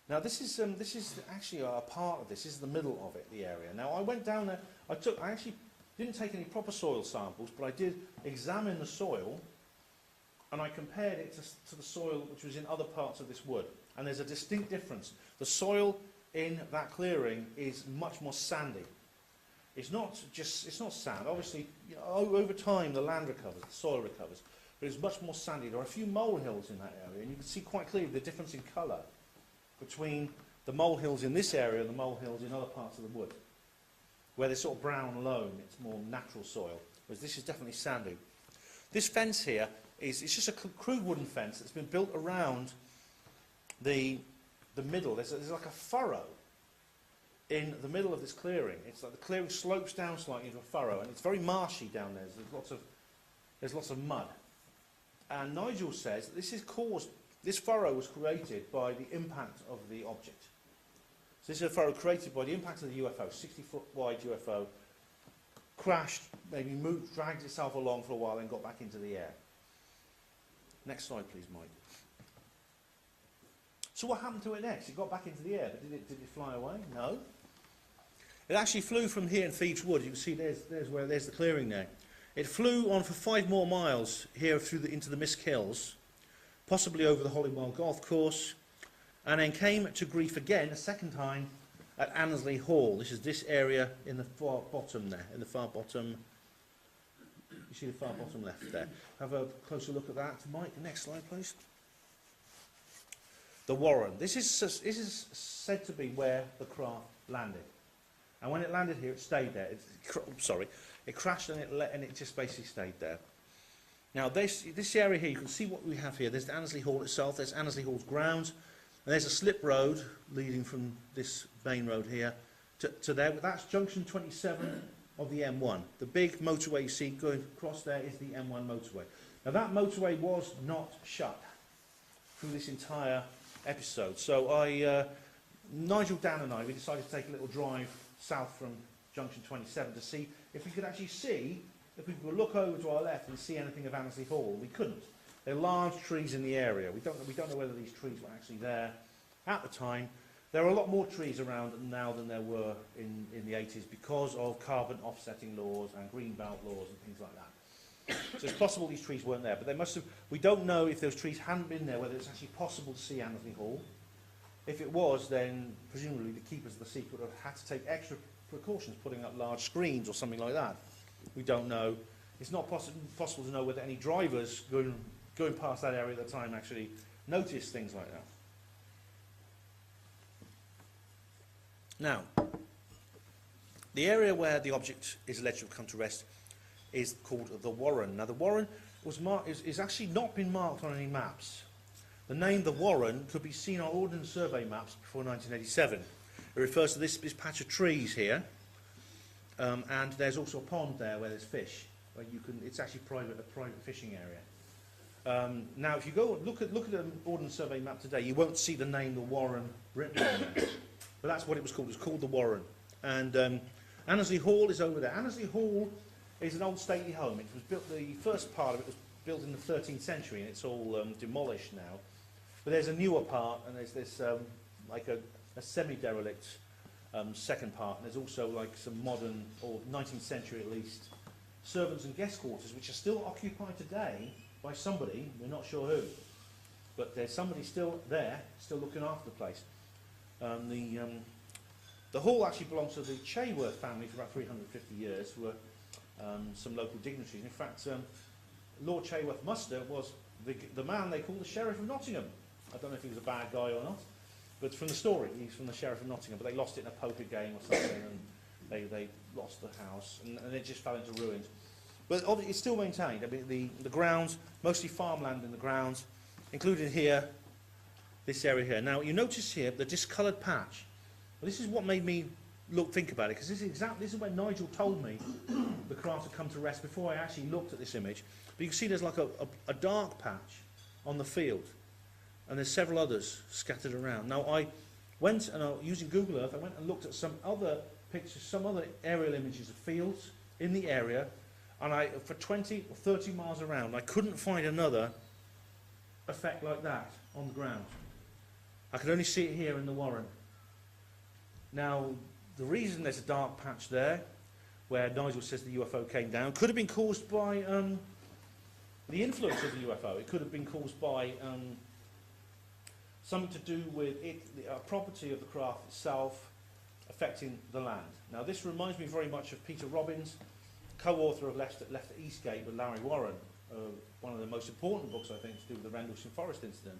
Now, this is actually a part of this. This is the middle of it, the area. Now, I went down there. I actually didn't take any proper soil samples, but I did examine the soil, and I compared it to the soil which was in other parts of this wood. And there's a distinct difference. The soil in that clearing is much more sandy. It's not sand. Obviously, you know, over time the land recovers, the soil recovers, but it's much more sandy. There are a few molehills in that area, and you can see quite clearly the difference in colour between the molehills in this area and the molehills in other parts of the wood. Where they're sort of brown loam, it's more natural soil, whereas this is definitely sandy. This fence here it's just a crude wooden fence that's been built around the middle. There's like a furrow in the middle of this clearing. It's like the clearing slopes down slightly into a furrow, and it's very marshy down there. There's lots of mud. And Nigel says that this furrow was created by the impact of the object. So this is a furrow created by the impact of the UFO, 60-foot wide UFO, crashed, maybe moved, dragged itself along for a while, and got back into the air. Next slide, please, Mike. So what happened to it next? It got back into the air, but did it fly away? No. It actually flew from here in Thieves Wood. You can see there's the clearing there. It flew on for 5 more miles here into the Misk Hills, possibly over the Holywell Golf Course, and then came to grief again a second time at Annesley Hall. This is this area in the far bottom there, in the far bottom. You see the far bottom left there. Have a closer look at that, Mike. Next slide, please. The Warren. This is said to be where the craft landed. And when it landed here, it stayed there. It crashed and it just basically stayed there. Now, this area here, you can see what we have here. There's the Annesley Hall itself. There's Annesley Hall's grounds. And there's a slip road leading from this main road here to there. That's junction 27 of the M1. The big motorway you see going across there is the M1 motorway. Now, that motorway was not shut through this entire episode. So Nigel, Dan and I, we decided to take a little drive south from Junction 27 to see if we could actually see, if we could look over to our left and see anything of Annesley Hall. We couldn't. There are large trees in the area. We don't know whether these trees were actually there at the time. There are a lot more trees around now than there were in the 80s because of carbon offsetting laws and green belt laws and things like that. So it's possible these trees weren't there, but they must have. We don't know if those trees hadn't been there, whether it's actually possible to see Annesley Hall. If it was, then presumably the keepers of the secret would have had to take extra precautions, putting up large screens or something like that. We don't know. It's not possible to know whether any drivers going past that area at the time actually noticed things like that. Now, the area where the object is alleged to have come to rest is called the Warren. Now, the Warren is actually not been marked on any maps. The name the Warren could be seen on Ordnance Survey maps before 1987. It refers to this patch of trees here, and there's also a pond there where there's fish. Where you can, it's actually a private fishing area. Now, if you go look at an Ordnance Survey map today, you won't see the name the Warren written on there. But that's what it was called. It was called the Warren. And Annesley Hall is over there. Annesley Hall is an old stately home. It was built. The first part of it was built in the 13th century, and it's all demolished now. But there's a newer part, and there's this like a semi-derelict second part. And there's also like some modern, or 19th century at least, servants and guest quarters, which are still occupied today by somebody. We're not sure who, but there's somebody still there, still looking after the place. The hall actually belongs to the Chayworth family for about 350 years, who were some local dignitaries. In fact, Lord Chayworth Muster was the man they called the Sheriff of Nottingham. I don't know if he was a bad guy or not, but from the story, he's from the Sheriff of Nottingham. But they lost it in a poker game or something, and they lost the house, and it just fell into ruins. But it's still maintained. I mean, the grounds, mostly farmland in the grounds, included here, this area here. Now, you notice here the discoloured patch. Well, this is what made me think about it, because this is when Nigel told me the craft had come to rest before I actually looked at this image. But you can see there's like a dark patch on the field, and there's several others scattered around. Now, I went, and using Google Earth, I went and looked at some other pictures, some other aerial images of fields in the area, and for 20 or 30 miles around, I couldn't find another effect like that on the ground. I could only see it here in the Warren. Now, the reason there's a dark patch there, where Nigel says the UFO came down, could have been caused by the influence of the UFO. It could have been caused by something to do with the property of the craft itself affecting the land. Now, this reminds me very much of Peter Robbins, co-author of Left at Eastgate with Larry Warren, one of the most important books, I think, to do with the Rendlesham Forest incident.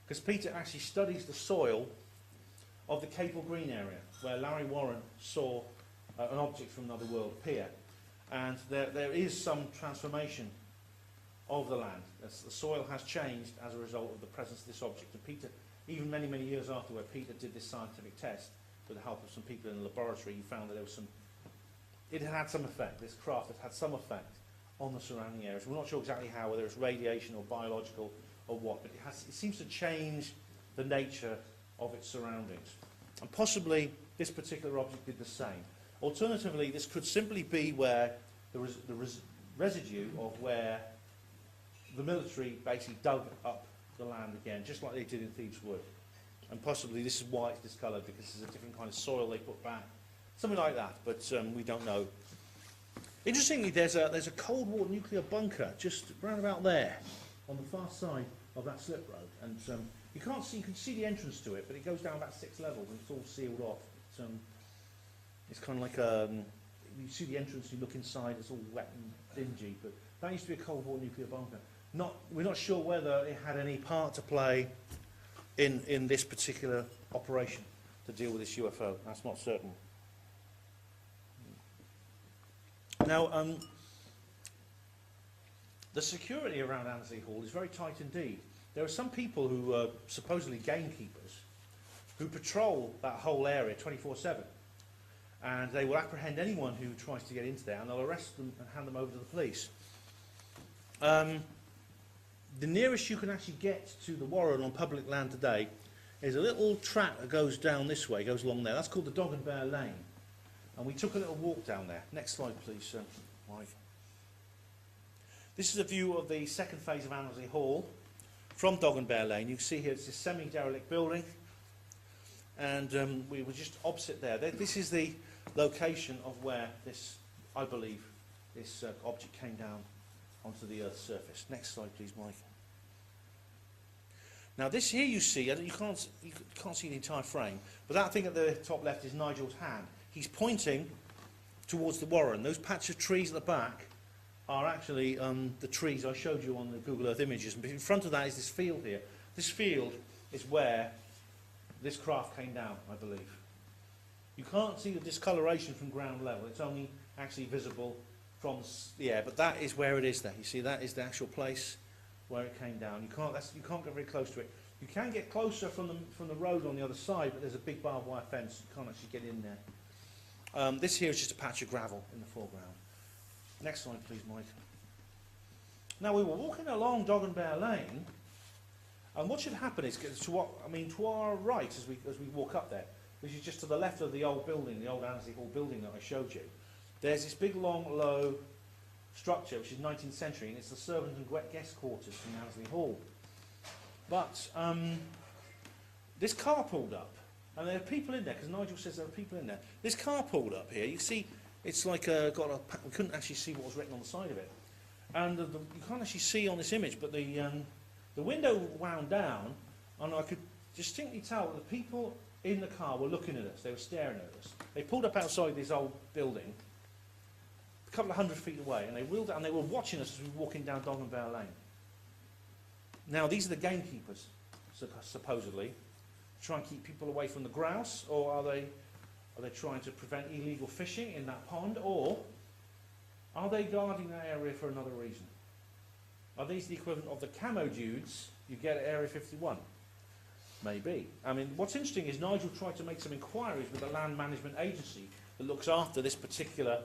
Because Peter actually studies the soil of the Capel Green area, where Larry Warren saw an object from another world appear. And there is some transformation of the land. The soil has changed as a result of the presence of this object. And Peter, even many, many years after, where Peter did this scientific test with the help of some people in the laboratory, he found that there was it had some effect. This craft had some effect on the surrounding areas. We're not sure exactly how, whether it's radiation or biological or what, but it seems to change the nature of its surroundings. And possibly this particular object did the same. Alternatively, this could simply be where there was the residue of where the military basically dug up the land again, just like they did in Thebes Wood. And possibly this is why it's discoloured, because there's a different kind of soil they put back. Something like that, but we don't know. Interestingly, there's a Cold War nuclear bunker just round about there, on the far side of that slip road. And you can see the entrance to it, but it goes down about 6 levels and it's all sealed off. It's kind of like you see the entrance, you look inside, it's all wet and dingy. But that used to be a Cold War nuclear bunker. We're not sure whether it had any part to play in this particular operation to deal with this UFO. That's not certain. Now, the security around Annesley Hall is very tight indeed. There are some people who are supposedly gamekeepers who patrol that whole area 24/7, and they will apprehend anyone who tries to get into there, and they'll arrest them and hand them over to the police. the nearest you can actually get to the Warren on public land today is a little track that goes down this way, goes along there. That's called the Dog and Bear Lane. And we took a little walk down there. Next slide, please, Mike. This is a view of the second phase of Annesley Hall from Dog and Bear Lane. You can see here it's a semi-derelict building. And we were just opposite there. This is the location of where this, I believe, this object came down onto the Earth's surface. Next slide, please, Mike. Now, this here you see, you can't see the entire frame, but that thing at the top left is Nigel's hand. He's pointing towards the Warren. Those patch of trees at the back are actually the trees I showed you on the Google Earth images. And in front of that is this field here. This field is where this craft came down, I believe. You can't see the discoloration from ground level. It's only actually visible from the air, but that is where it is there. You see, that is the actual place where it came down. You can't get very close to it. You can get closer from the road on the other side, but there's a big barbed wire fence. You can't actually get in there. This here is just a patch of gravel in the foreground. Next slide, please, Mike. Now, we were walking along Dog and Bear Lane, and what should happen is, to our right as we walk up there, which is just to the left of the old building, the old Annesley Hall building that I showed you, there's this big, long, low structure, which is 19th century, and it's the servant and guest quarters from Annesley Hall. But this car pulled up, and there are people in there, because Nigel says there are people in there. This car pulled up here. You see, it's like we couldn't actually see what was written on the side of it. And you can't actually see on this image, but the window wound down, and I could distinctly tell that the people in the car were looking at us. They were staring at us. They pulled up outside this old building, a couple of 100 feet away, and they wheeled out, and they were watching us as we were walking down Dog and Bear Lane. Now, these are the gamekeepers, supposedly, to try and keep people away from the grouse, or are they trying to prevent illegal fishing in that pond, or are they guarding that area for another reason? Are these the equivalent of the camo dudes you get at Area 51? Maybe. I mean, what's interesting is Nigel tried to make some inquiries with the land management agency that looks after this particular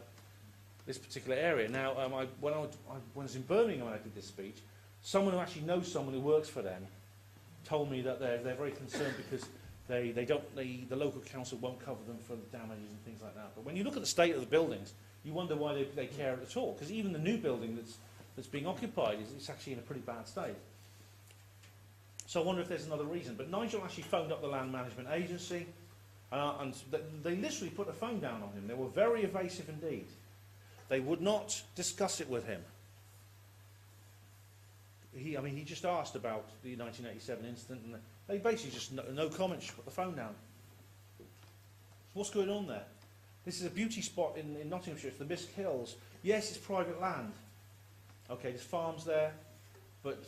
area. Now, when I was in Birmingham when I did this speech, someone who actually knows someone who works for them told me that they're very concerned because the local council won't cover them for the damages and things like that. But when you look at the state of the buildings, you wonder why they care at all, because even the new building that's being occupied is actually in a pretty bad state. So I wonder if there's another reason. But Nigel actually phoned up the land management agency, and they literally put a phone down on him. They were very evasive indeed. They would not discuss it with him. He just asked about the 1987 incident, and they basically just no comment, just put the phone down. What's going on there? This is a beauty spot in Nottinghamshire. It's the Misk Hills. Yes, it's private land. Okay, there's farms there, but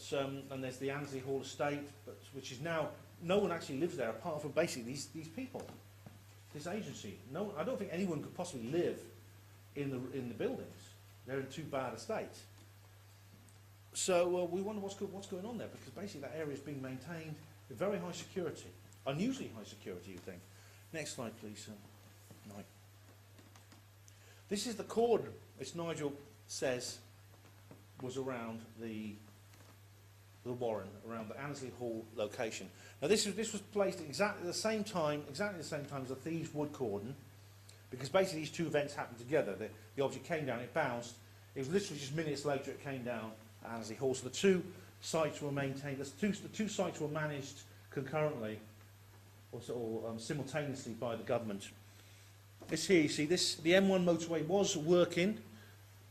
and there's the Annesley Hall estate, which is now no one actually lives there apart from basically these people, this agency. No, I don't think anyone could possibly live in the buildings. They're in too bad a state. So we wonder what's going on there, because basically that area is being maintained with very high security, unusually high security, you think. Next slide, please. Mike. This is the cordon, which Nigel says was around the Warren, around the Annesley Hall location. Now this was placed exactly the same time as the Thieves Wood cordon, because basically these two events happened together. The object came down, it bounced. It was literally just minutes later it came down at Annesley Hall. So the two sites were maintained. The two sites were managed concurrently, or simultaneously by the government. This here, you see, the M1 motorway was working.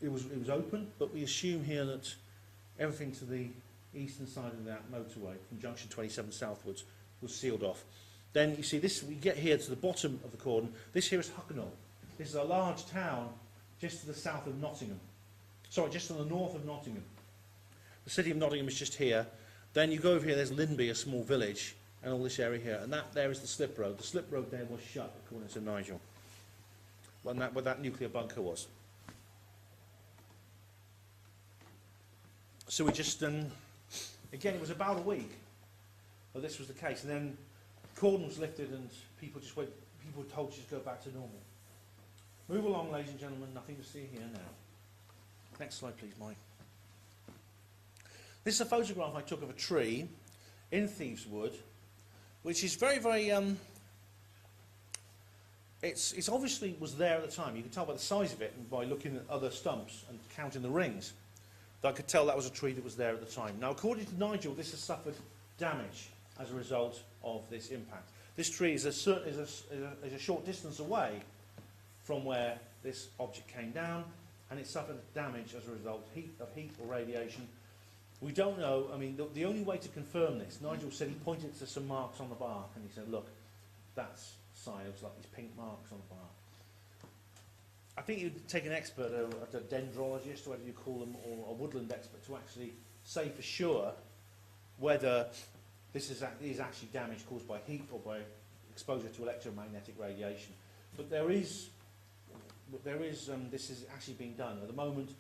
It was open, but we assume here that everything to the eastern side of that motorway, from junction 27 southwards, was sealed off. Then you see this. We get here to the bottom of the cordon. This here is Hucknall. This is a large town just to the south of Nottingham. Sorry, just to the north of Nottingham. The city of Nottingham is just here. Then you go over here. There's Linby, a small village, and all this area here. And that there is the slip road. The slip road there was shut, according to Nigel, where that nuclear bunker was. So we just, again, it was about a week that this was the case, and then the cordon was lifted, and people were told to just go back to normal. Move along, ladies and gentlemen. Nothing to see here now. Next slide, please, Mike. This is a photograph I took of a tree in Thieves Wood, which is very, very... It's obviously was there at the time. You can tell by the size of it and by looking at other stumps and counting the rings. That I could tell that was a tree that was there at the time. Now, according to Nigel, this has suffered damage as a result of this impact. This tree is a short distance away from where this object came down, and it suffered damage as a result of heat or radiation. We don't know. I mean, the only way to confirm this, Nigel said he pointed to some marks on the bark, and he said, look, that's sign. It was like these pink marks on the bark. I think you'd take an expert, a dendrologist, or whatever you call them, or a woodland expert, to actually say for sure whether this is actually damage caused by heat or by exposure to electromagnetic radiation. But this is actually being done. At the moment,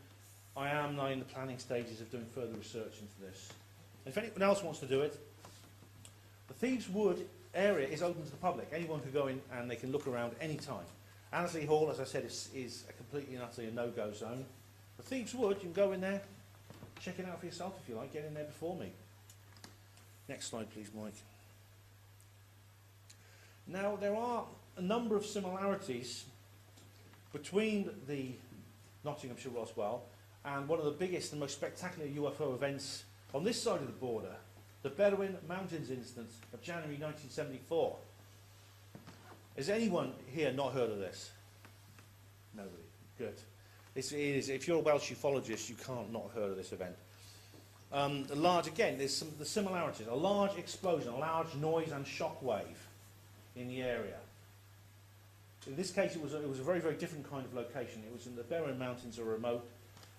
I am now in the planning stages of doing further research into this. If anyone else wants to do it, the Thieves Wood area is open to the public. Anyone can go in and they can look around any time. Annesley Hall, as I said, is a completely and utterly a no-go zone. The Thieves Wood, you can go in there, check it out for yourself if you like, get in there before me. Next slide, please, Mike. Now, there are a number of similarities between the Nottinghamshire Roswell and one of the biggest and most spectacular UFO events on this side of the border, the Berwyn Mountains incident of January 1974. Has anyone here not heard of this? Nobody. Good. If you're a Welsh ufologist, you can't not have heard of this event. There's the similarities. A large explosion, a large noise and shock wave in the area. In this case, it was a very, very different kind of location. It was in the Berwyn Mountains, a remote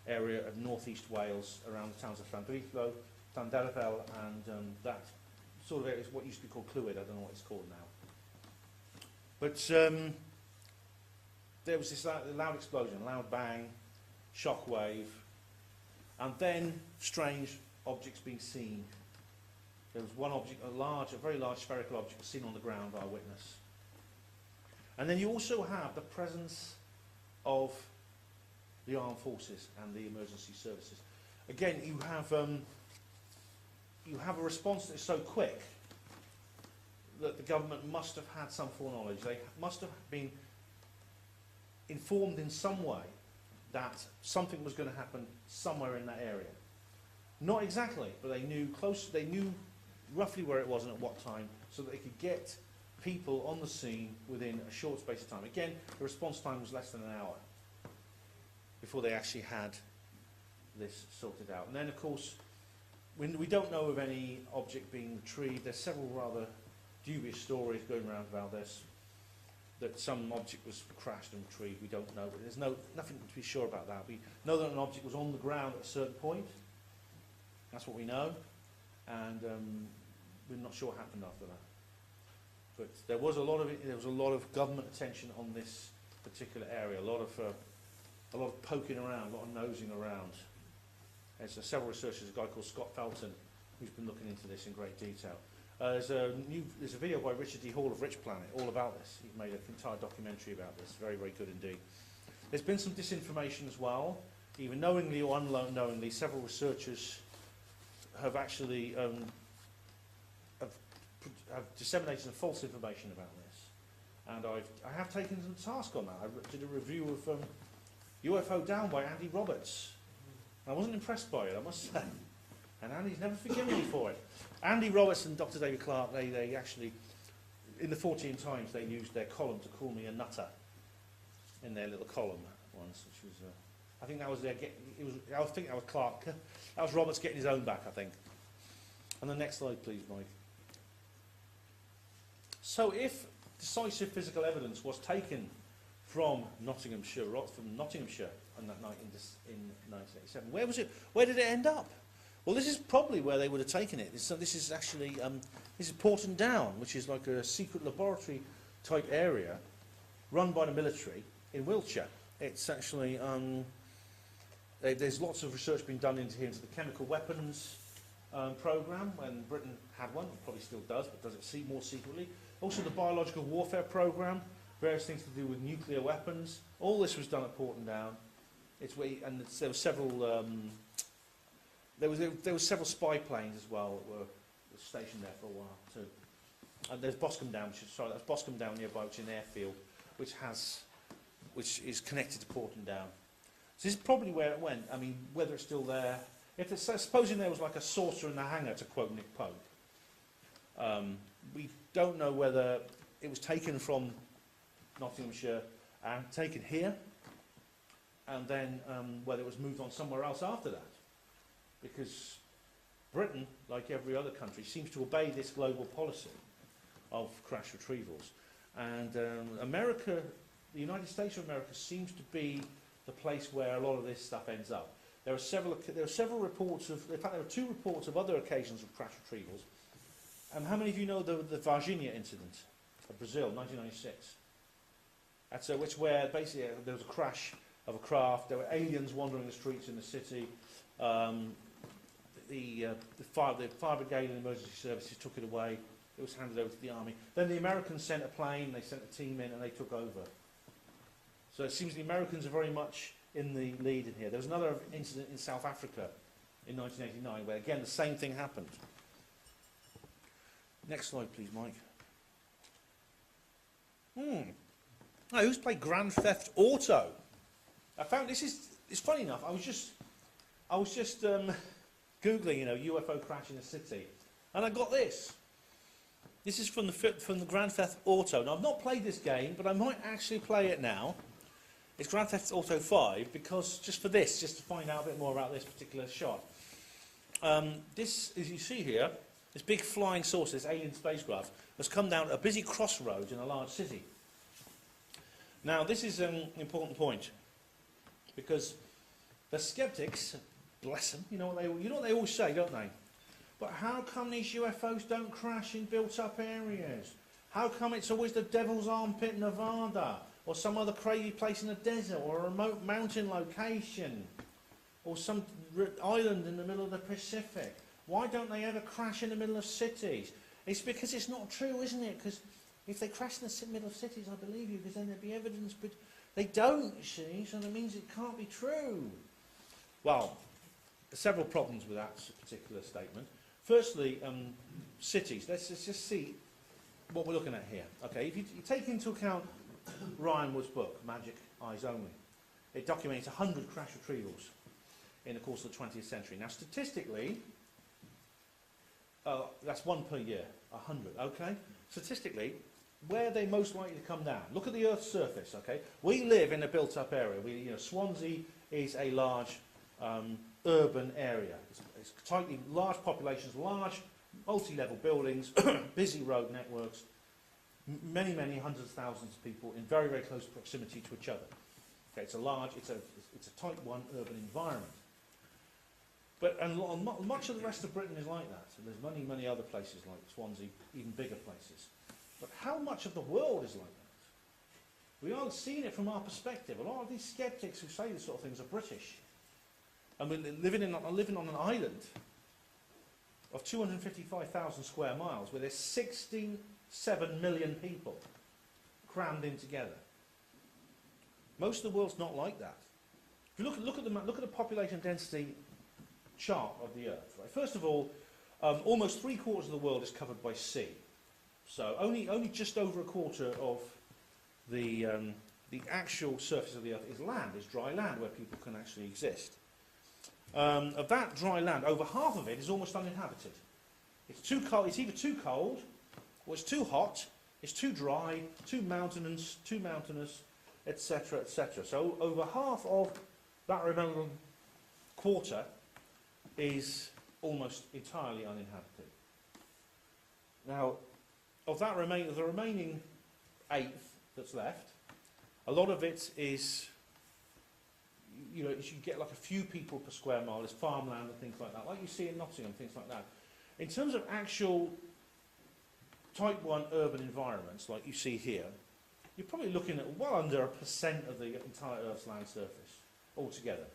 area of northeast Wales, around the towns of Llandrillo, Llanderfel, and that sort of area is what used to be called Clwyd. I don't know what it's called now. But there was this loud explosion, loud bang, shock wave, and then strange objects being seen. There was one object, a very large spherical object seen on the ground by a witness. And then you also have the presence of the armed forces and the emergency services. Again, you have a response that is so quick that the government must have had some foreknowledge. They must have been informed in some way that something was going to happen somewhere in that area. Not exactly, but they knew roughly where it was and at what time, so that they could get people on the scene within a short space of time. Again, the response time was less than an hour before they actually had this sorted out. And then, of course, when we don't know of any object being retrieved, there's several rather dubious stories going around about this, that some object was crashed and retrieved. We don't know. There's nothing to be sure about that. We know that an object was on the ground at a certain point. That's what we know. And we're not sure what happened after that. But there was a lot of government attention on this particular area. A lot of poking around, a lot of nosing around. There's several researchers, a guy called Scott Felton, who's been looking into this in great detail. There's a video by Richard D. Hall of Rich Planet all about this. He's made an entire documentary about this. Very, very good indeed. There's been some disinformation as well. Either knowingly or unknowingly, several researchers have actually have disseminated some false information about this. And I have taken them to task on that. I did a review of UFO Down by Andy Roberts. I wasn't impressed by it, I must say. And Andy's never forgiven me for it. Andy Roberts and Dr. David Clark, they actually, in the 14 Times, they used their column to call me a nutter in their little column once, which was, I think that was I think that was Clark. That was Roberts getting his own back, I think. And the next slide, please, Mike. So if decisive physical evidence was taken from Nottinghamshire on that night in 1987, where was it? Where did it end up? Well, this is probably where they would have taken it. So this is actually this is Porton Down, which is like a secret laboratory type area run by the military in Wiltshire. It's actually there's lots of research being done into the chemical weapons program. When Britain had one, it probably still does, but does it more secretly? Also, the biological warfare program, various things to do with nuclear weapons. All this was done at Porton Down. There were several there were several spy planes as well that were stationed there for a while too. And there's Boscombe Down, that's Boscombe Down nearby, which is an airfield, which is connected to Porton Down. So this is probably where it went. I mean, whether it's still there. If it's, supposing there was like a saucer in the hangar, to quote Nick Pope, we don't know whether it was taken from Nottinghamshire and taken here, and then whether it was moved on somewhere else after that. Because Britain, like every other country, seems to obey this global policy of crash retrievals. And America, the United States of America, seems to be the place where a lot of this stuff ends up. There are several reports of, in fact there are 2 reports of other occasions of crash retrievals. And how many of you know the Varginha incident of Brazil, 1996? That's where basically there was a crash of a craft, there were aliens wandering the streets in the city, the fire brigade and emergency services took it away, it was handed over to the army. Then the Americans sent a plane, they sent a team in and they took over. So it seems the Americans are very much in the lead in here. There was another incident in South Africa in 1989 where again the same thing happened. Next slide please, Mike. Now, who's played Grand Theft Auto? I found it's funny enough, I was just Googling, UFO crash in a city, and I got this. This is from the Grand Theft Auto. Now, I've not played this game, but I might actually play it now. It's Grand Theft Auto 5, because just to find out a bit more about this particular shot. This, as you see here, this big flying saucer, this alien spacecraft, has come down a busy crossroads in a large city. Now, this is an important point, because the skeptics, bless them, you know what they always say, don't they? But how come these UFOs don't crash in built-up areas? How come it's always the Devil's Armpit, Nevada, or some other crazy place in the desert, or a remote mountain location, or some island in the middle of the Pacific? Why don't they ever crash in the middle of cities? It's because it's not true, isn't it? Because if they crash in the middle of cities, I believe you, because then there'd be evidence, but they don't, you see, so that means it can't be true. Well, there's several problems with that particular statement. Firstly, cities. Let's just see what we're looking at here. Okay, if you take into account Ryan Wood's book, Magic Eyes Only, it documents 100 crash retrievals in the course of the 20th century. Now, statistically, that's 1 per year, 100, okay? Statistically, where are they most likely to come down? Look at the Earth's surface, okay? We live in a built-up area. Swansea is a large urban area. It's tightly, large populations, large multi-level buildings, busy road networks, many, many hundreds of thousands of people in very, very close proximity to each other. Okay, it's a type 1 urban environment. But much of the rest of Britain is like that. So there's many, many other places like Swansea, even bigger places. But how much of the world is like that? We aren't seeing it from our perspective. A lot of these skeptics who say this sort of things are British. And we're living on an island of 255,000 square miles where there's 67 million people crammed in together. Most of the world's not like that. If you look at the population density chart of the Earth. Right? First of all, almost 3/4 of the world is covered by sea. So only just over a quarter of the actual surface of the Earth is land, is dry land where people can actually exist. Of that dry land, over half of it is almost uninhabited. It's too cold. It's either too cold, or it's too hot. It's too dry, too mountainous, etc., etc. So over half of that remaining quarter is almost entirely uninhabited. Now, of the remaining eighth that's left, a lot of it is, you get like a few people per square mile. There's farmland and things like that, like you see in Nottingham, things like that. In terms of actual type 1 urban environments, like you see here, you're probably looking at well under 1% of the entire Earth's land surface altogether.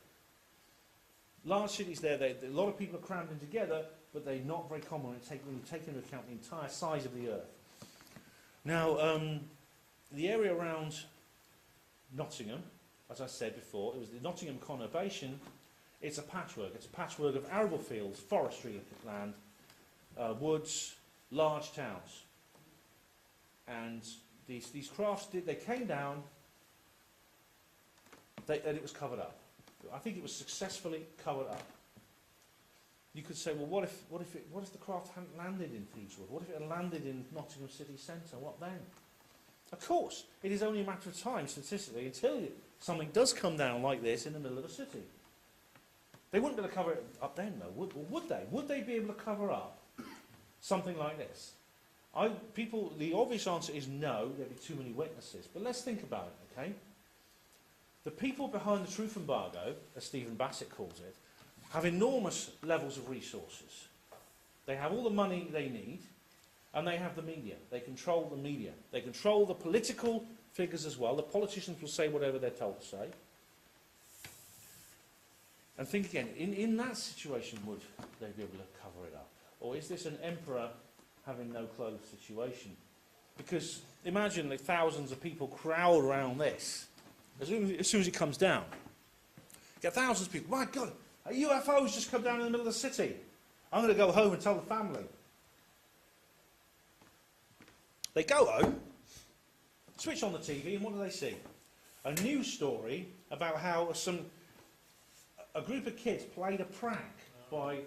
Large cities there, a lot of people are crammed in together, but they're not very common when you take into account the entire size of the Earth. Now, the area around Nottingham, as I said before, it was the Nottingham conurbation It's a patchwork. It's a patchwork of arable fields, forestry land, woods, large towns. And these crafts, they came down, and it was covered up. I think it was successfully covered up. You could say, well, what if the craft hadn't landed in Thebeswood? What if it had landed in Nottingham city centre? What then? Of course, it is only a matter of time, statistically, until something does come down like this in the middle of a city. They wouldn't be able to cover it up then, though, would they? Would they be able to cover up something like this? The obvious answer is no, there'd be too many witnesses. But let's think about it, okay? The people behind the truth embargo, as Stephen Bassett calls it, have enormous levels of resources. They have all the money they need, and they have the media. They control the media. They control the political figures as well. The politicians will say whatever they're told to say. And think again, in that situation, would they be able to cover it up? Or is this an emperor having no clothes situation? Because imagine the thousands of people crowd around this. As soon as it comes down, get thousands of people. My God, a UFO's just come down in the middle of the city. I'm going to go home and tell the family. They go home, switch on the TV, and what do they see? A news story about how a group of kids played a prank by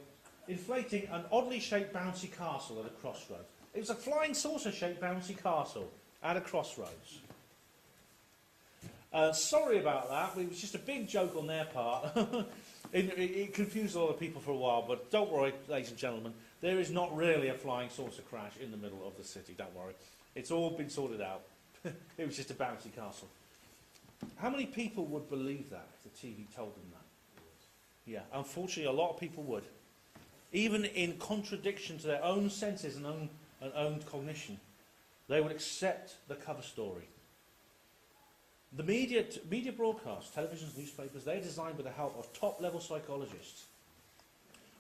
inflating an oddly shaped bouncy castle at a crossroads. It was a flying saucer-shaped bouncy castle at a crossroads. Sorry about that. It was just a big joke on their part. It confused a lot of people for a while, but don't worry, ladies and gentlemen. There is not really a flying saucer crash in the middle of the city. Don't worry. It's all been sorted out. It was just a bouncy castle. How many people would believe that if the TV told them that? Yeah, unfortunately, a lot of people would. Even in contradiction to their own senses and own cognition, they would accept the cover story. The media broadcasts, televisions, newspapers, they're designed with the help of top-level psychologists.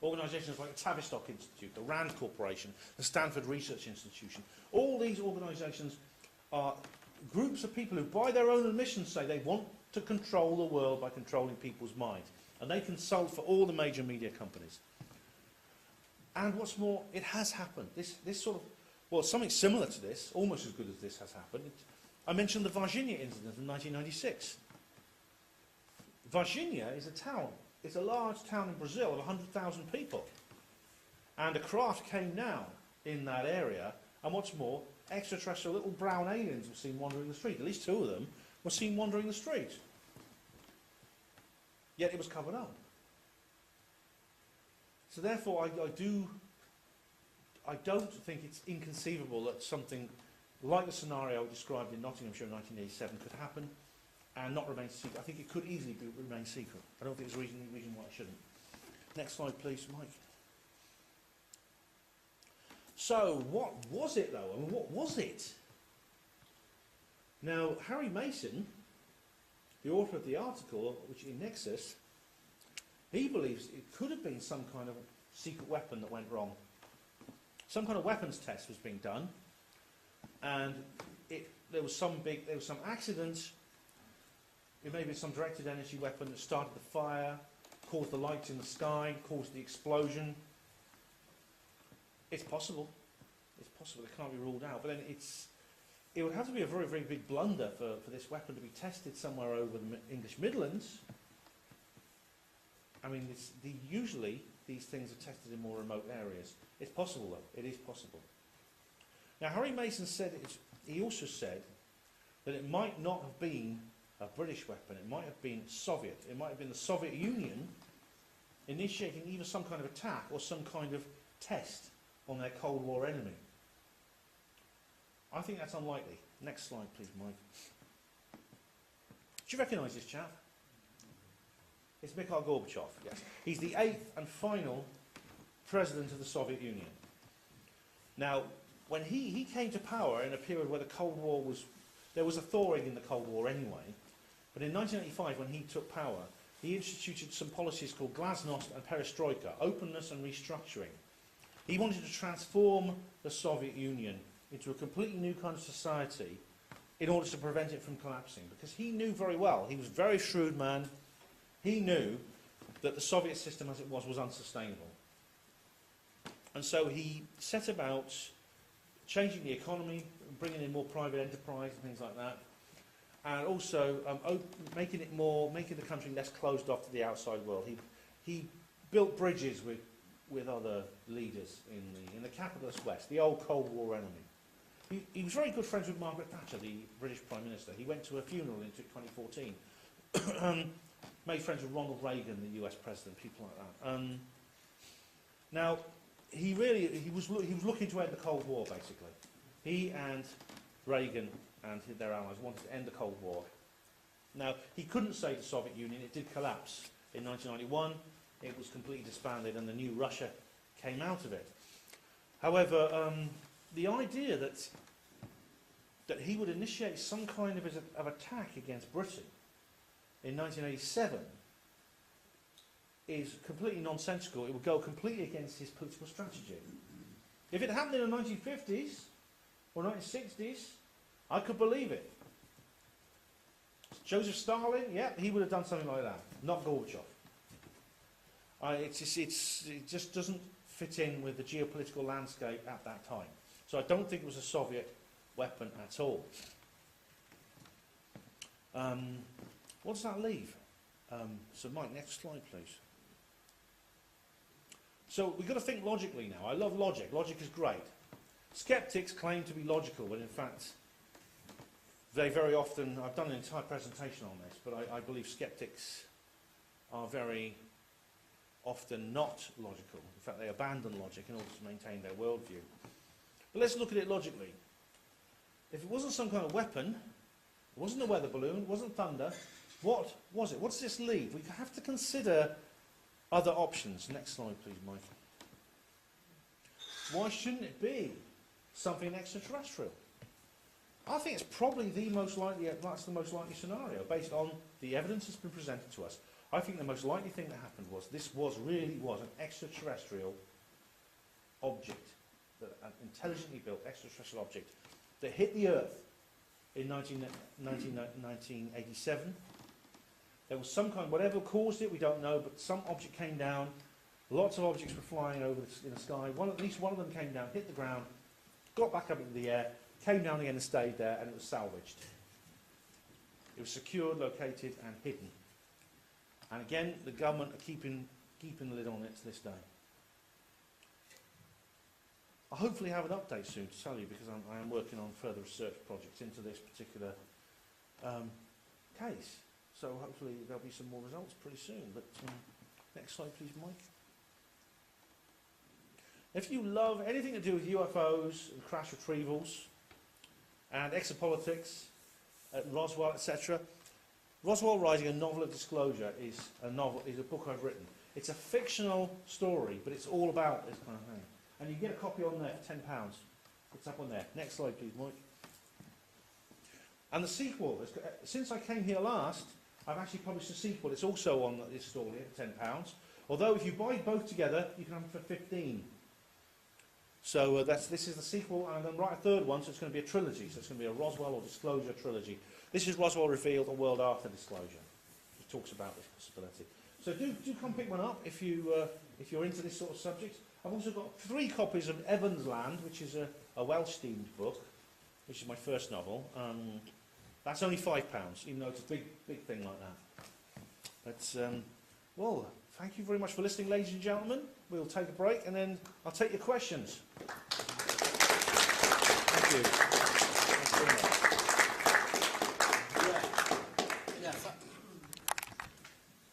Organisations like the Tavistock Institute, the RAND Corporation, the Stanford Research Institution. All these organisations are groups of people who, by their own admission, say they want to control the world by controlling people's minds. And they consult for all the major media companies. And what's more, it has happened. This sort of, well, something similar to this, almost as good as this has happened. I mentioned the Varginha incident in 1996. Varginha is a town. It's a large town in Brazil of 100,000 people. And a craft came down in that area. And what's more, extraterrestrial little brown aliens were seen wandering the street. At least 2 of them were seen wandering the street. Yet it was covered up. So therefore, I don't think it's inconceivable that something like the scenario described in Nottinghamshire in 1987 could happen and not remain secret. I think it could easily remain secret. I don't think there's a reason why it shouldn't. Next slide, please, Mike. So, what was it, though? I mean, what was it? Now, Harry Mason, the author of the article, which in Nexus, he believes it could have been some kind of secret weapon that went wrong. Some kind of weapons test was being done, and there was some accident. It may be some directed energy weapon that started the fire, caused the lights in the sky, caused the explosion. It's possible. It's possible. It can't be ruled out. But then it would have to be a very, very big blunder for this weapon to be tested somewhere over the English Midlands. I mean, usually these things are tested in more remote areas. It's possible, though. It is possible. Now, Harry Mason said, he also said that it might not have been a British weapon. It might have been Soviet. It might have been the Soviet Union initiating either some kind of attack or some kind of test on their Cold War enemy. I think that's unlikely. Next slide, please, Mike. Do you recognise this chap? It's Mikhail Gorbachev, yes. He's the 8th and final president of the Soviet Union. Now, when he came to power in a period where the Cold War there was a thawing in the Cold War anyway, but in 1985, when he took power, he instituted some policies called glasnost and perestroika, openness and restructuring. He wanted to transform the Soviet Union into a completely new kind of society in order to prevent it from collapsing, because he knew very well, he was a very shrewd man, he knew that the Soviet system as it was unsustainable. And so he set about changing the economy, bringing in more private enterprise and things like that, and also making the country less closed off to the outside world. He built bridges with other leaders in the capitalist West, the old Cold War enemy. He was very good friends with Margaret Thatcher, the British Prime Minister. He went to a funeral in 2014. Made friends with Ronald Reagan, the US President, people like that. Now, he was looking to end the Cold War, basically. He and Reagan and their allies wanted to end the Cold War. Now, he couldn't save the Soviet Union. It did collapse in 1991. It was completely disbanded, and the new Russia came out of it. However, the idea that he would initiate some kind of attack against Britain in 1987 is completely nonsensical. It would go completely against his political strategy. If it happened in the 1950s or 1960s, I could believe it. Joseph Stalin, yeah, he would have done something like that. Not Gorbachev. It just doesn't fit in with the geopolitical landscape at that time. So I don't think it was a Soviet weapon at all. What does that leave? So Mike, next slide please. So we've got to think logically now. I love logic. Logic is great. Skeptics claim to be logical, but in fact they very often, I've done an entire presentation on this, but I believe skeptics are very often not logical. In fact, they abandon logic in order to maintain their worldview. But let's look at it logically. If it wasn't some kind of weapon, it wasn't a weather balloon, it wasn't thunder, what was it? What does this leave? We have to consider other options. Next slide, please, Mike. Why shouldn't it be something extraterrestrial? I think it's probably the most likely scenario based on the evidence that's been presented to us. I think the most likely thing that happened was this really was an extraterrestrial object, an intelligently built extraterrestrial object that hit the Earth in 1987. There was some kind, whatever caused it, we don't know, but some object came down. Lots of objects were flying over in the sky. At least one of them came down, hit the ground, got back up into the air, came down again and stayed there, and it was salvaged. It was secured, located, and hidden. And again, the government are keeping the lid on it to this day. I'll hopefully have an update soon to tell you, because I am working on further research projects into this particular case. So hopefully there'll be some more results pretty soon. But next slide, please, Mike. If you love anything to do with UFOs and crash retrievals and exopolitics, Roswell, etc., Roswell Rising, a novel of disclosure, is a book I've written. It's a fictional story, but it's all about this kind of thing. And you get a copy on there for £10. It's up on there. Next slide, please, Mike. And the sequel, since I came here last, I've actually published a sequel. It's also on this story at £10. Although if you buy both together, you can have them for £15. So this is the sequel, and I'm writing a third one, so it's going to be a trilogy. So it's going to be a Roswell or Disclosure trilogy. This is Roswell Revealed, a world after disclosure. It talks about this possibility. So do come pick one up if you're into this sort of subject. I've also got 3 copies of Evans Land, which is a Welsh-themed book, which is my first novel. That's only £5, even though it's a big thing like that. But well, thank you very much for listening, ladies and gentlemen. We'll take a break, and then I'll take your questions. Thank you. Thanks very much.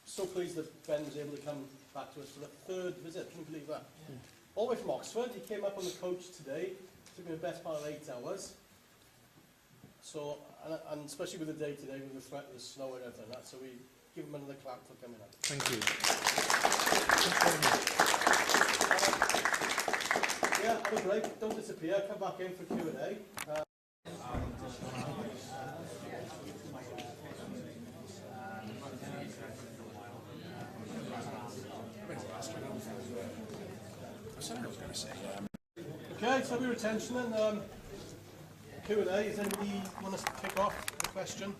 So pleased that Ben was able to come back to us for the 3rd visit. Can you believe that? All the way from Oxford. He came up on the coach today. Took me the best part of 8 hours. So, and especially with the day today, with the threat of the snow and everything like that, so we give him another clap for coming up. Thank you. Yeah, have a break. Don't disappear. Come back in for Q&A. Okay, so we retention and Q&A. Does anybody want to kick off the question?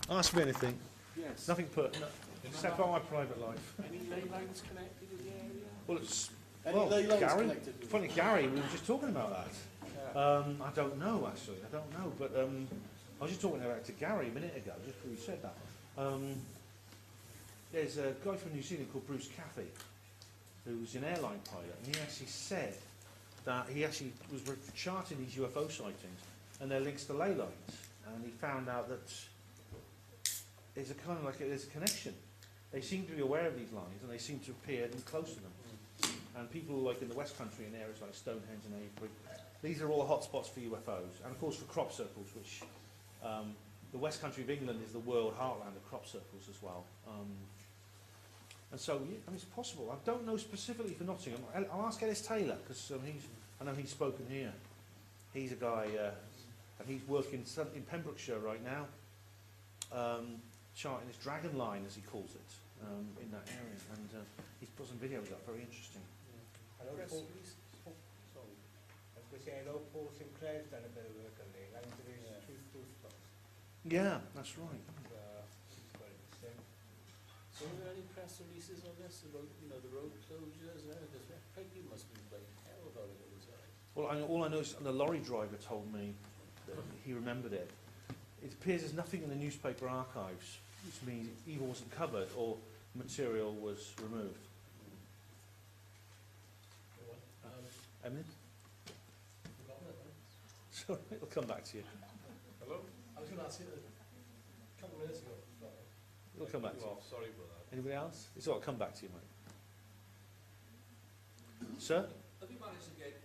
Ask me anything. Yes. Nothing pertinent. In except for my private life. Any ley lines connected with the area? Well, it's Any well, ley lines Gary. connected with Funny, Gary. We were just talking about that. Yeah. I don't know actually. I don't know, but I was just talking about it to Gary a minute ago, just before you said that. There's a guy from New Zealand called Bruce Cathy, who's an airline pilot, and he actually said that he actually was charting these UFO sightings and their links to ley lines, and he found out that there's a kind of like there's a connection. They seem to be aware of these lines, and they seem to appear close to them. And people like in the West Country, in areas like Stonehenge and Avebury, these are all hotspots for UFOs, and of course for crop circles, which the West Country of England is the world heartland of crop circles as well. And so, yeah, I mean, it's possible. I don't know specifically for Nottingham. I'll ask Ellis Taylor, because I know he's spoken here. He's a guy, and he's working in Pembrokeshire right now, charting this dragon line, as he calls it, in that area. And he's put some videos up, very interesting. I know Paul, sorry. I was going to say, I know Paul Sinclair's done a bit of work on there, and there's truthful stuff. Yeah, that's right. It's quite interesting. So are there any press releases on this about, you know, the road closures? Because Peggy must be like hell about it all the time. Well, all I know is the lorry driver told me that he remembered it. It appears there's nothing in the newspaper archives, which means it either wasn't covered or material was removed. Emlyn? So it'll come back to you. Hello? I was going to ask you a couple of minutes ago. It'll come back to you. Sorry about that. Anybody else? It's all right, come back to you, mate. Sir? Have you managed to get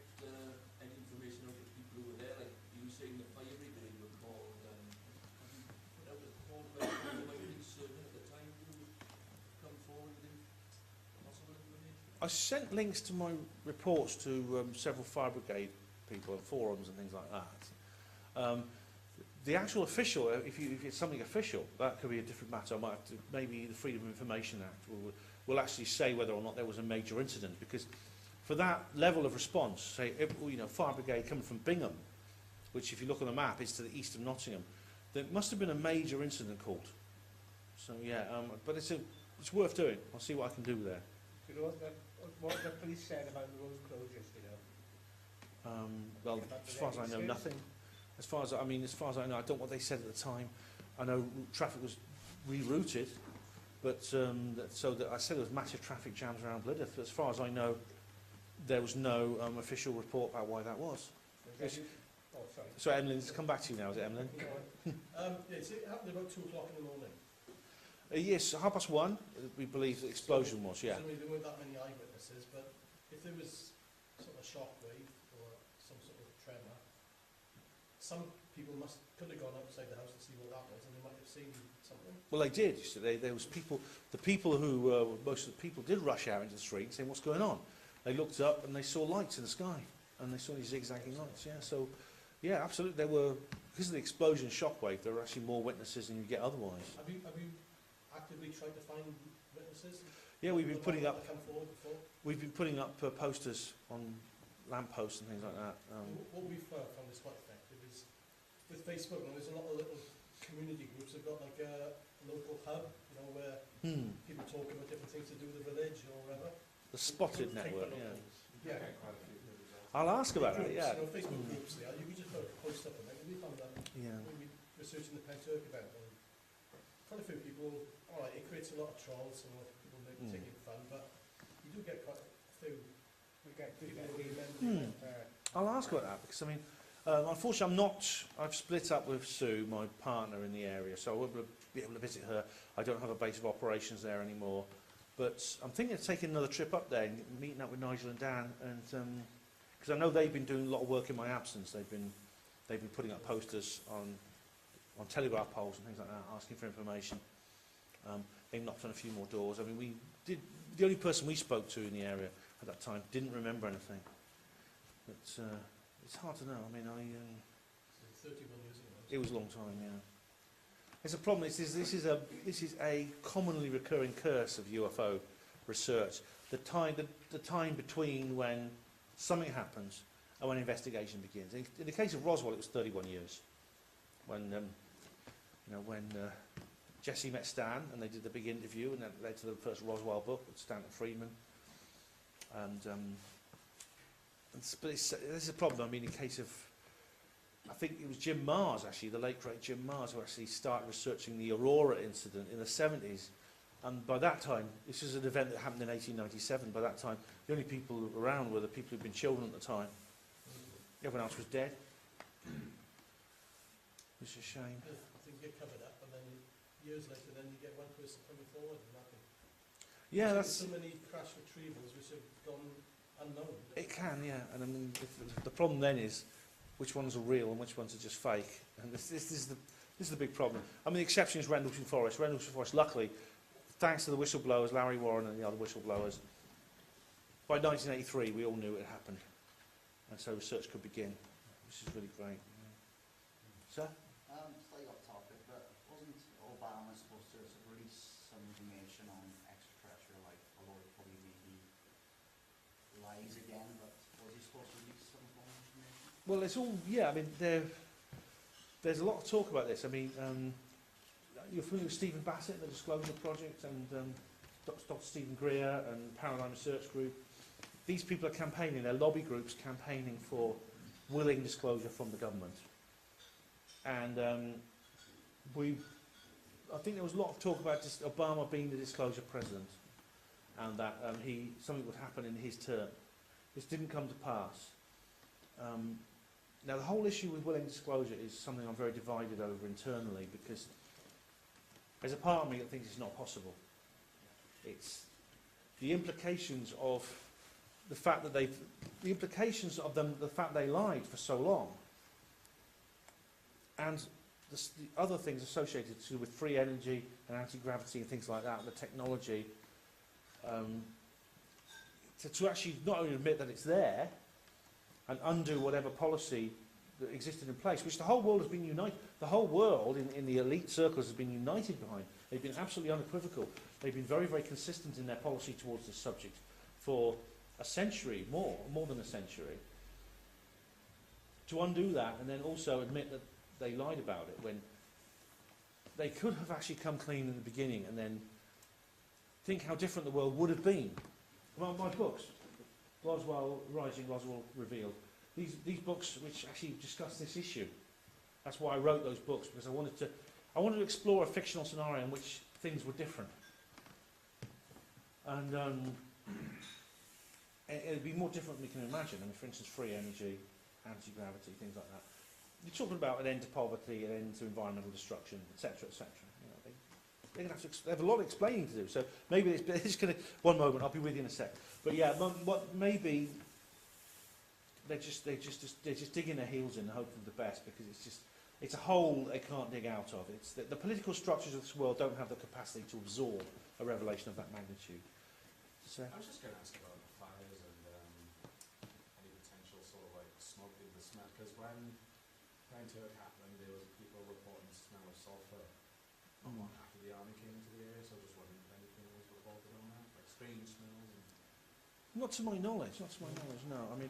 any information out of people who were there? Like you were saying, the fire brigade were called. Have you put out a call about who might have been serving at the time who come forward with possible information? I sent links to my reports to several fire brigade people and forums and things like that. The actual official, if it's something official, that could be a different matter. I might have to, maybe the Freedom of Information Act will actually say whether or not there was a major incident, because for that level of response, say, you know, fire brigade coming from Bingham, which if you look on the map is to the east of Nottingham, there must have been a major incident called. So yeah, but it's worth doing. I'll see what I can do there. You know what the police said about the road closures, you know? Well, as far as I know, nothing. As far as I know, I don't know what they said at the time. I know traffic was rerouted, but I said there was massive traffic jams around Blydydd. But as far as I know, there was no official report about why that was. Oh, sorry. So Emlyn's come back to you now, is it, Emlyn? Yes, it happened about 2 o'clock in the morning. Yes, 1:30. We believe the explosion was. Yeah. Presumably there weren't that many eyewitnesses, but if there was sort of a shockwave or some sort of tremor, some people could have gone outside the house to see what that was, and they might have seen something. Well, they did. You see, there was people. The people who most of the people did rush out into the street, saying, "What's going on?" They looked up and they saw lights in the sky, and they saw these zigzagging lights. Yeah. So, yeah, absolutely. There were, because of the explosion shockwave, there were actually more witnesses than you get otherwise. Have you actively tried to find witnesses? Yeah, we've been putting up. Come forward before? We've been putting up posters on lampposts and things like that. What we've found is quite effective is with Facebook, and there's a lot of little community groups that have got like a local hub, you know, where people talk about different things to do with the village or whatever. The Spotted Network, yeah. Yeah. I'll ask about that, Groups, yeah. you know, Facebook groups, yeah. You can just put a post up on it, and we found that Yeah. when we were researching the Penturk event, and quite a few people, alright, it creates a lot of trolls, and people make taking fun, but you do get quite a few people who remember. I'll ask about that, because I mean, unfortunately I've split up with Sue, my partner in the area, so I won't be able to visit her. I don't have a base of operations there anymore. But I'm thinking of taking another trip up there and meeting up with Nigel and Dan, and because I know they've been doing a lot of work in my absence. They've been putting up posters on telegraph poles and things like that, asking for information. They've knocked on a few more doors. I mean, the only person we spoke to in the area at that time didn't remember anything. But it's hard to know. I mean, 31 years ago. it was a long time, yeah. It's a problem. This is a commonly recurring curse of UFO research. The time between when something happens and when investigation begins. In the case of Roswell, it was 31 years. When Jesse met Stan, and they did the big interview, and that led to the first Roswell book with Stanton Friedman. But this is a problem. I mean, in case of, I think it was Jim Mars, actually, the late great Jim Mars, who actually started researching the Aurora incident in the 70s. And by that time, this is an event that happened in 1897. By that time, the only people around were the people who'd been children at the time. Everyone else was dead. It's a shame. Things get covered up, and then years later, then you get one person coming forward and nothing. Yeah, There's that's... so many crash retrievals which have gone unknown. It can, yeah. And I mean, the problem then is which ones are real and which ones are just fake. And this is the big problem. I mean, the exception is Rendlesham Forest. Rendlesham Forest, luckily, thanks to the whistleblowers, Larry Warren and the other whistleblowers, by 1983 we all knew it had happened. And so research could begin, which is really great. Sir? Slightly off topic, but wasn't Obama supposed to release some information on extraterrestrial life, although it probably maybe lies again, but was he supposed to release some form of information? Well, it's all, yeah, I mean, there's a lot of talk about this. I mean, you're familiar with Stephen Bassett, the Disclosure Project, and Dr. Stephen Greer and Paradigm Research Group. These people are campaigning, they're lobby groups campaigning for willing disclosure from the government. And I think there was a lot of talk about just Obama being the disclosure president, and that something would happen in his term. This didn't come to pass. Now, the whole issue with willing disclosure is something I'm very divided over internally, because there's a part of me that thinks it's not possible. It's the implications of the fact that the fact they lied for so long, and the other things associated with free energy and anti-gravity and things like that, the technology, to actually not only admit that it's there and undo whatever policy that existed in place, which the whole world has been united, the whole world in the elite circles has been united behind. They've been absolutely unequivocal. They've been very, very consistent in their policy towards this subject for a century, more than a century. To undo that and then also admit that they lied about it when they could have actually come clean in the beginning, and then think how different the world would have been. Well, my books, Roswell Rising, Roswell Revealed, these books which actually discuss this issue. That's why I wrote those books, because I wanted to explore a fictional scenario in which things were different. And it'd be more different than we can imagine. I mean, for instance, free energy, anti-gravity, things like that. You're talking about an end to poverty, an end to environmental destruction, etc., etc. You know, they're going to have to they have a lot of explaining to do. So maybe it's going to. One moment, I'll be with you in a sec. But yeah, maybe they're just digging their heels in and hoping for the best, because it's a hole they can't dig out of. It's the political structures of this world don't have the capacity to absorb a revelation of that magnitude. So, I was just going to ask about the fires and any potential sort of like smoke in the smell, because when Turk happened, there was people reporting the smell of sulphur after the army came into the area, so I just wondering if anything was reported on that, like strange smells. not to my knowledge, no. I mean,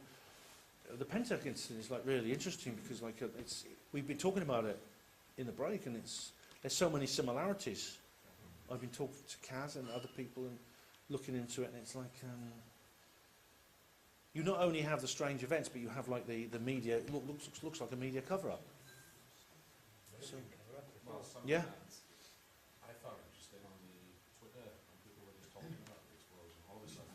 the Pentak incident is like really interesting, because like we've been talking about it in the break, and there's so many similarities. I've been talking to Kaz and other people and looking into it, and it's like you not only have the strange events, but you have like the media. It looks like a media cover-up. So, Well, some yeah. of that I found interesting on the Twitter when people were just talking about the explosion. All of a sudden,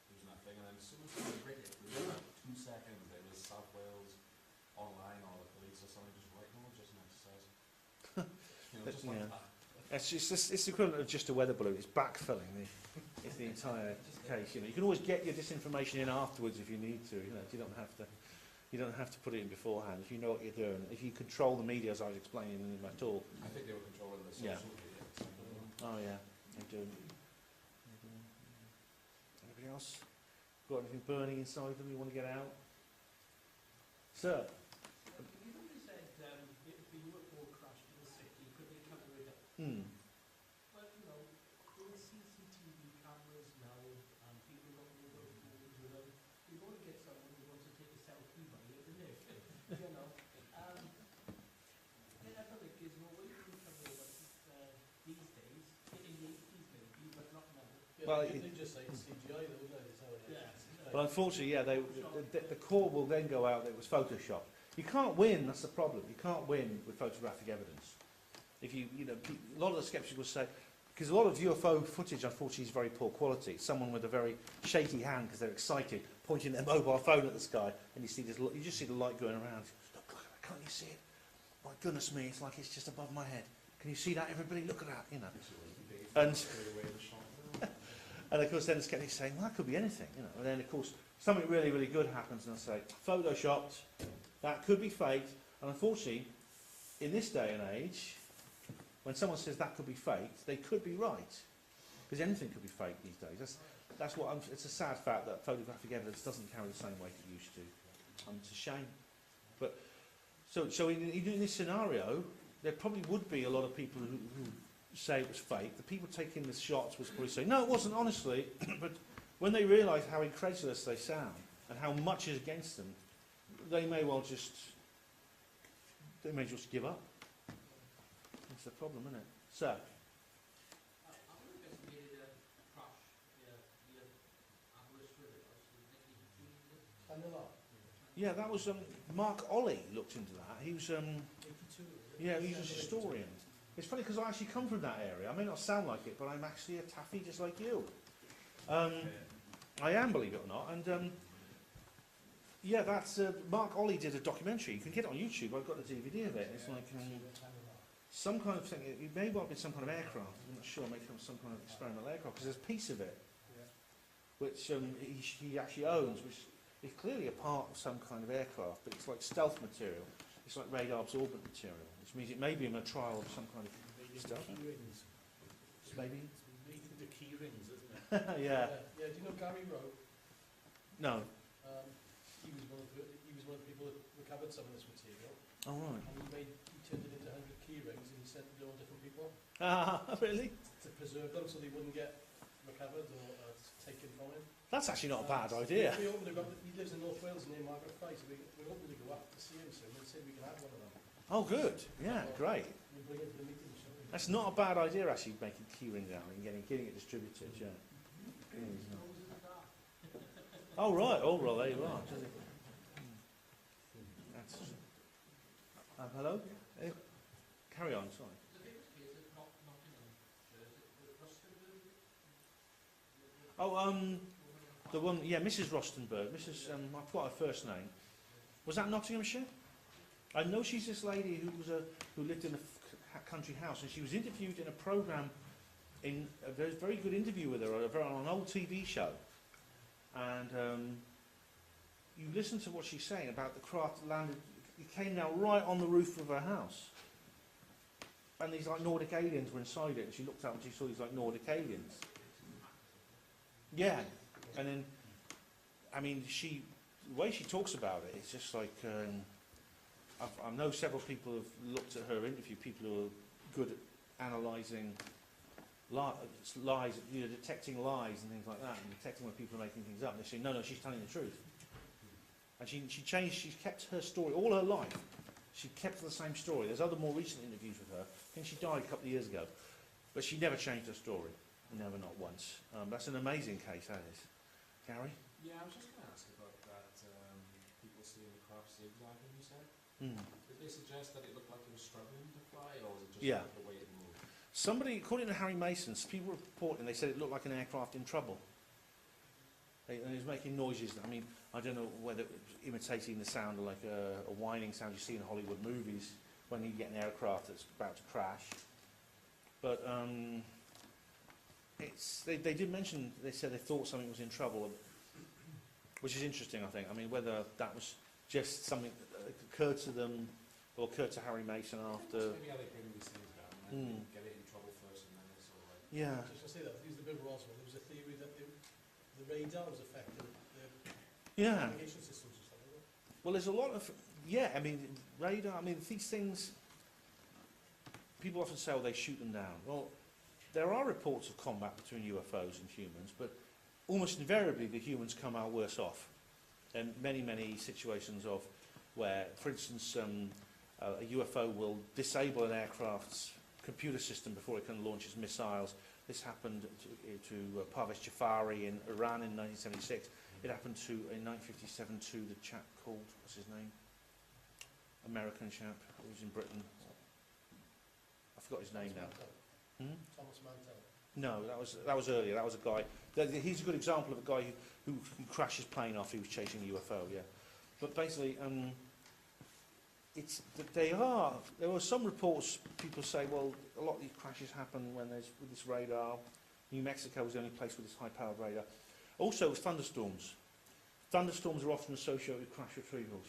there was nothing, and then as soon as it was written, it was about 2 seconds. There was South Wales online, or the police or something just writing, just an exercise. Just like that. It's the equivalent of just a weather balloon. It's backfilling the entire case. You know, you can always get your disinformation in afterwards if you need to. You know, you don't have to put it in beforehand. If you know what you're doing, if you control the media, as I was explaining in my talk. I think they were controlling the social media. Oh yeah, they do. Anybody else got anything burning inside them you want to get out? Sir. You know, you said if the UFO crashed in the city, could they cover it up? Well, you know, there are CCTV cameras now, and people don't know those phones with them. You're going to get someone who wants to take a selfie by it, isn't it? You know. Then I feel like there's no way you can cover it up. Well, They just say it's CGI, though, wouldn't they? So, yeah. Well, unfortunately, yeah, the core will then go out that it was Photoshop. You can't win, that's the problem. You can't win with photographic evidence. If you know, a lot of the skeptics will say, because a lot of UFO footage, unfortunately, is very poor quality. Someone with a very shaky hand because they're excited, pointing their mobile phone at the sky, and you see this, you just see the light going around. Look, can't you see it? My goodness me, it's like it's just above my head. Can you see that, everybody? Look at that, you know. And, and of course, then the skeptics saying, well, that could be anything, you know. And then, of course, something really, really good happens, and they'll say, photoshopped, that could be faked. And unfortunately, in this day and age, when someone says that could be faked, they could be right. Because anything could be faked these days. That's what it's a sad fact that photographic evidence doesn't carry the same weight it used to. It's a shame. But so in this scenario, there probably would be a lot of people who say it was fake. The people taking the shots would probably say, no, it wasn't, honestly. But when they realise how incredulous they sound and how much is against them, they may just give up. That's the problem, isn't it? So, I would investigated a crash near Aberystwyth. And a lot. yeah, that was Mark Ollie looked into that. He was 82. yeah, he was a historian. It's funny because I actually come from that area. I may not sound like it, but I'm actually a taffy just like you. I am, believe it or not. And yeah, that's Mark Ollie did a documentary. You can get it on YouTube. I've got the DVD of it. It's like some kind of thing. It may well be some kind of aircraft. I'm not sure. Maybe some kind of experimental aircraft because there's a piece of it which he actually owns, which is clearly a part of some kind of aircraft, but it's like stealth material. It's like radar absorbent material, which means it may be in a trial of some kind of stealth. Maybe. The key rings, isn't it? Yeah. Yeah, do you know Gary Rowe? No. He was one of the people that recovered some of this material. Oh right. And he turned it into 100 key rings and he sent it to all different people Ah, really? to preserve them so they wouldn't get recovered or taken from him. That's actually not a bad idea. He lives in North Wales near Margaret Fry, so we're hoping to go up to see him soon and see if we can have one of them. Oh, good. Yeah, great. We'll bring it to the meeting. Shall we? That's not a bad idea, actually, making key rings out and getting it distributed. Yeah. Oh right. Oh well, there you are. That's, hello. Carry on. Sorry. Oh, the one, yeah, Mrs. Rostenberg. Mrs. I've got her first name. Was that Nottinghamshire? I know she's this lady who lived in a country house, and she was interviewed in a programme, in a very, very good interview with her on an old TV show. And you listen to what she's saying about the craft that landed. It came down right on the roof of her house, and these like Nordic aliens were inside it. And she looked up and she saw these like Nordic aliens. Yeah, and then, I mean, the way she talks about it, it's just like, I know several people have looked at her interview, people who are good at analysing lies, you know, detecting lies and things like that, and detecting when people are making things up. And they say, no, she's telling the truth. And she's kept her story all her life. She kept the same story. There's other more recent interviews with her. I think she died a couple of years ago. But she never changed her story. Never, not once. That's an amazing case, that is. Gary? Yeah, I was just going to ask about that, people seeing the craft zigzagging, you said. Did they suggest that it looked like it was struggling to fly, or was it just like the way it moved? Somebody, according to Harry Mason, people were reporting, they said it looked like an aircraft in trouble. And it was making noises. I mean, I don't know whether it was imitating the sound of like a whining sound you see in Hollywood movies when you get an aircraft that's about to crash. But they did mention, they said they thought something was in trouble, which is interesting, I think. I mean, whether that was just something that occurred to them or occurred to Harry Mason after. Maybe how they bring these things down and then get it in trouble first and then they sort of like... Yeah. Just to say that, used a bit of Roswell, there was a theory that the radar was affecting the navigation systems or something. Well, there's a lot of, I mean, radar, I mean, these things, people often say, oh, they shoot them down. Well, there are reports of combat between UFOs and humans, but almost invariably the humans come out worse off. And many, many situations of where, for instance, a UFO will disable an aircraft's computer system before it can launch its missiles. This happened to Parvez Jafari in Iran in 1976. It happened in 1957 to the chap called, what's his name? American chap who was in Britain. I forgot his name now. Hmm? Thomas Mantell. No, that was earlier. That was a guy. He's a good example of a guy who crashed his plane after he was chasing a UFO. Yeah, but basically, there were some reports. People say, well, a lot of these crashes happen when there's with this radar. New Mexico was the only place with this high-powered radar. Also, thunderstorms. Thunderstorms are often associated with crash retrievals.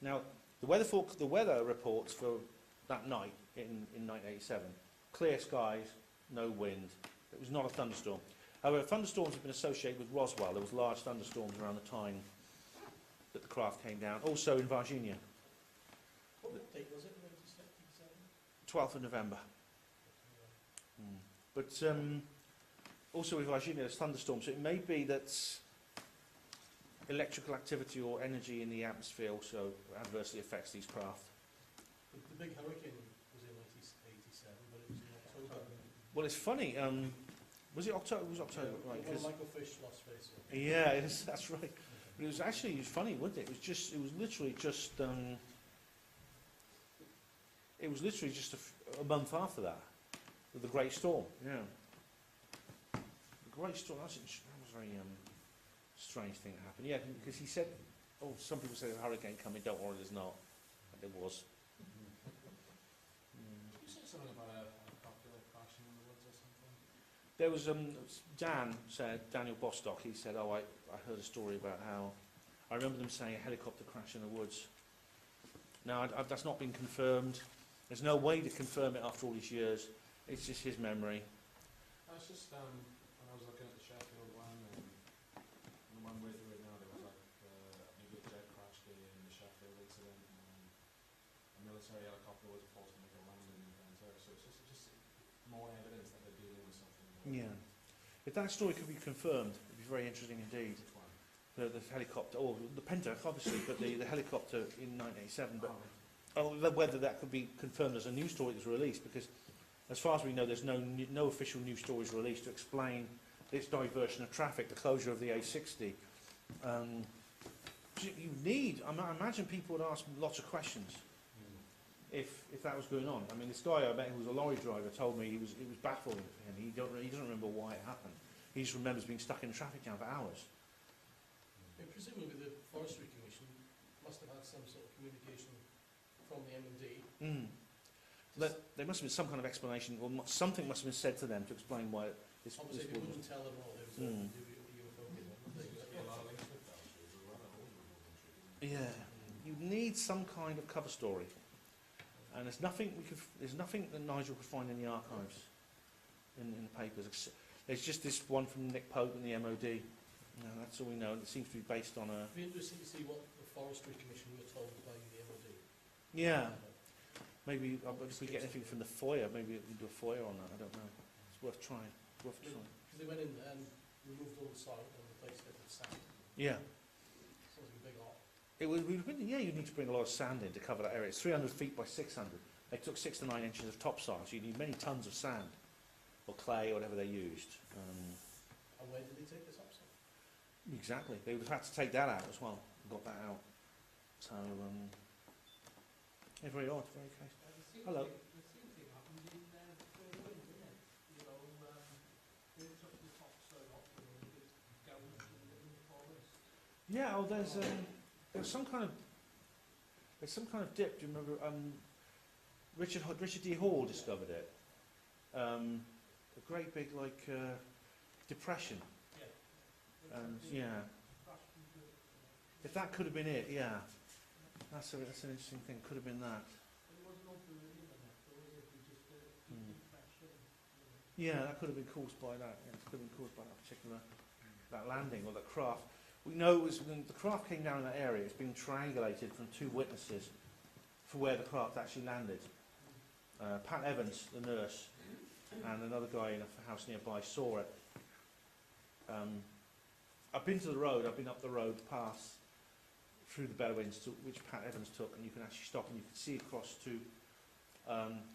Now, the weather reports for that night in 1987, clear skies, no wind. It was not a thunderstorm. However, thunderstorms have been associated with Roswell. There was large thunderstorms around the time that the craft came down. Also in Virginia, What date was it? 1977? 12th of November. But also in Virginia, there's thunderstorms. So it may be that electrical activity or energy in the atmosphere also adversely affects these craft. The big hurricane was in 1987, but it was in October. Well, it's funny. Was it October? It was October, right? When 'cause- Michael Fish lost face. yeah, that's right. But it was actually funny, wasn't it? It was literally just a month after that, with the Great Storm. Yeah, the Great Storm. That was a very strange thing that happened. Yeah, because he said, "Oh, some people say there's a hurricane coming. Don't worry, there's not." And there was. You said something about a helicopter crashing in the woods or something? There was Daniel Bostock. He said, "Oh, I heard a story about how I remember them saying a helicopter crash in the woods." Now that's not been confirmed. There's no way to confirm it after all these years. It's just his memory. It's just when I was looking at the Sheffield one, and the one way through it now, there was like maybe a jet crashed in the Sheffield incident, and a military helicopter was forced to make a landing in there. So it's just more evidence that they're dealing with something. Yeah. If that story could be confirmed, it'd be very interesting indeed. Which one? The helicopter, or the Pentac, obviously, but the helicopter in 1987. But Oh, whether that could be confirmed as a news story that was released, because as far as we know, there's no official news stories released to explain this diversion of traffic, the closure of the A60. You need, I imagine people would ask lots of questions if that was going on. I mean, this guy I met who was a lorry driver told me it was baffling for him. He doesn't remember why it happened. He just remembers being stuck in a traffic jam for hours. And presumably the Forestry Commission must have had some sort of communication from the M&D. There must have been some kind of explanation, or something must have been said to them to explain why this Obviously, they was. wouldn't tell them all. There was Mm. a UFO kid, would they? a lot of links with that. There's a lot of holes in the country. Yeah, you need some kind of cover story, and there's nothing that Nigel could find in the archives, in the papers. There's just this one from Nick Pope and the MOD. No, that's all we know. And it seems to be based on a. It'd be interesting to see what the Forestry Commission were told by the MOD. Yeah, maybe if we get anything from the FOIA, maybe we can do a FOIA on that. I don't know. It's worth trying. Because they went in there and removed all the soil and replaced it with sand. Yeah. So it was a big lot. You need to bring a lot of sand in to cover that area. It's 300 feet by 600. They took 6 to 9 inches of topsoil, so you need many tons of sand or clay or whatever they used. And where did they take this up? Exactly. They would have had to take that out as well. Got that out. So, yeah, very odd, very case. Hello. The same thing happened in Fairwind, didn't it? You know, they took the topsoil off and they did gouge in the forest. Yeah, oh, there's some kind of dip. Do you remember? Richard D. Hall discovered it. A great big depression. And yeah, if that could have been it, yeah, that's an interesting thing. Could have been that. There was no beryllium in it, though, was it? Just a deep depression. Yeah, that could have been caused by that. Yeah, it could have been caused by that particular landing or that craft. We know it was when the craft came down in that area. It's been triangulated from 2 witnesses for where the craft actually landed. Pat Evans, the nurse, and another guy in a house nearby saw it. I've been to the road. I've been up the road past through the Bedouins, which Pat Evans took, and you can actually stop and you can see across to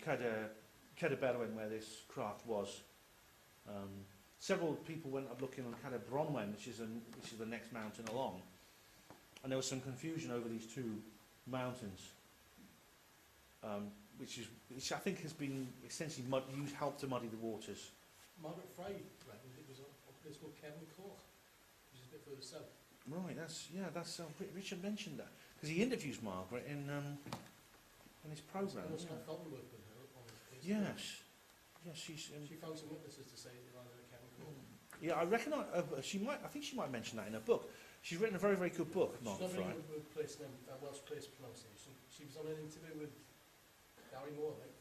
Kedar Bedouin where this craft was. Several people went up looking on Cadair Bronwen, which is the next mountain along, and there was some confusion over these two mountains, which I think has been essentially helped to muddy the waters. Margaret Fry reckoned it was a place called Kevin Court, which is a bit further south. Right, that's Richard mentioned that because he interviews Margaret in his programme. Almost like Felton worked with her on this case. Yes, she found some witnesses to say they landed at Kevin Court. yeah, I reckon I think she might mention that in her book. She's written a very, very good book, She's Margaret not Fry. really good with place name, Welsh place pronunciation. She was on an interview with Gary Moore, right?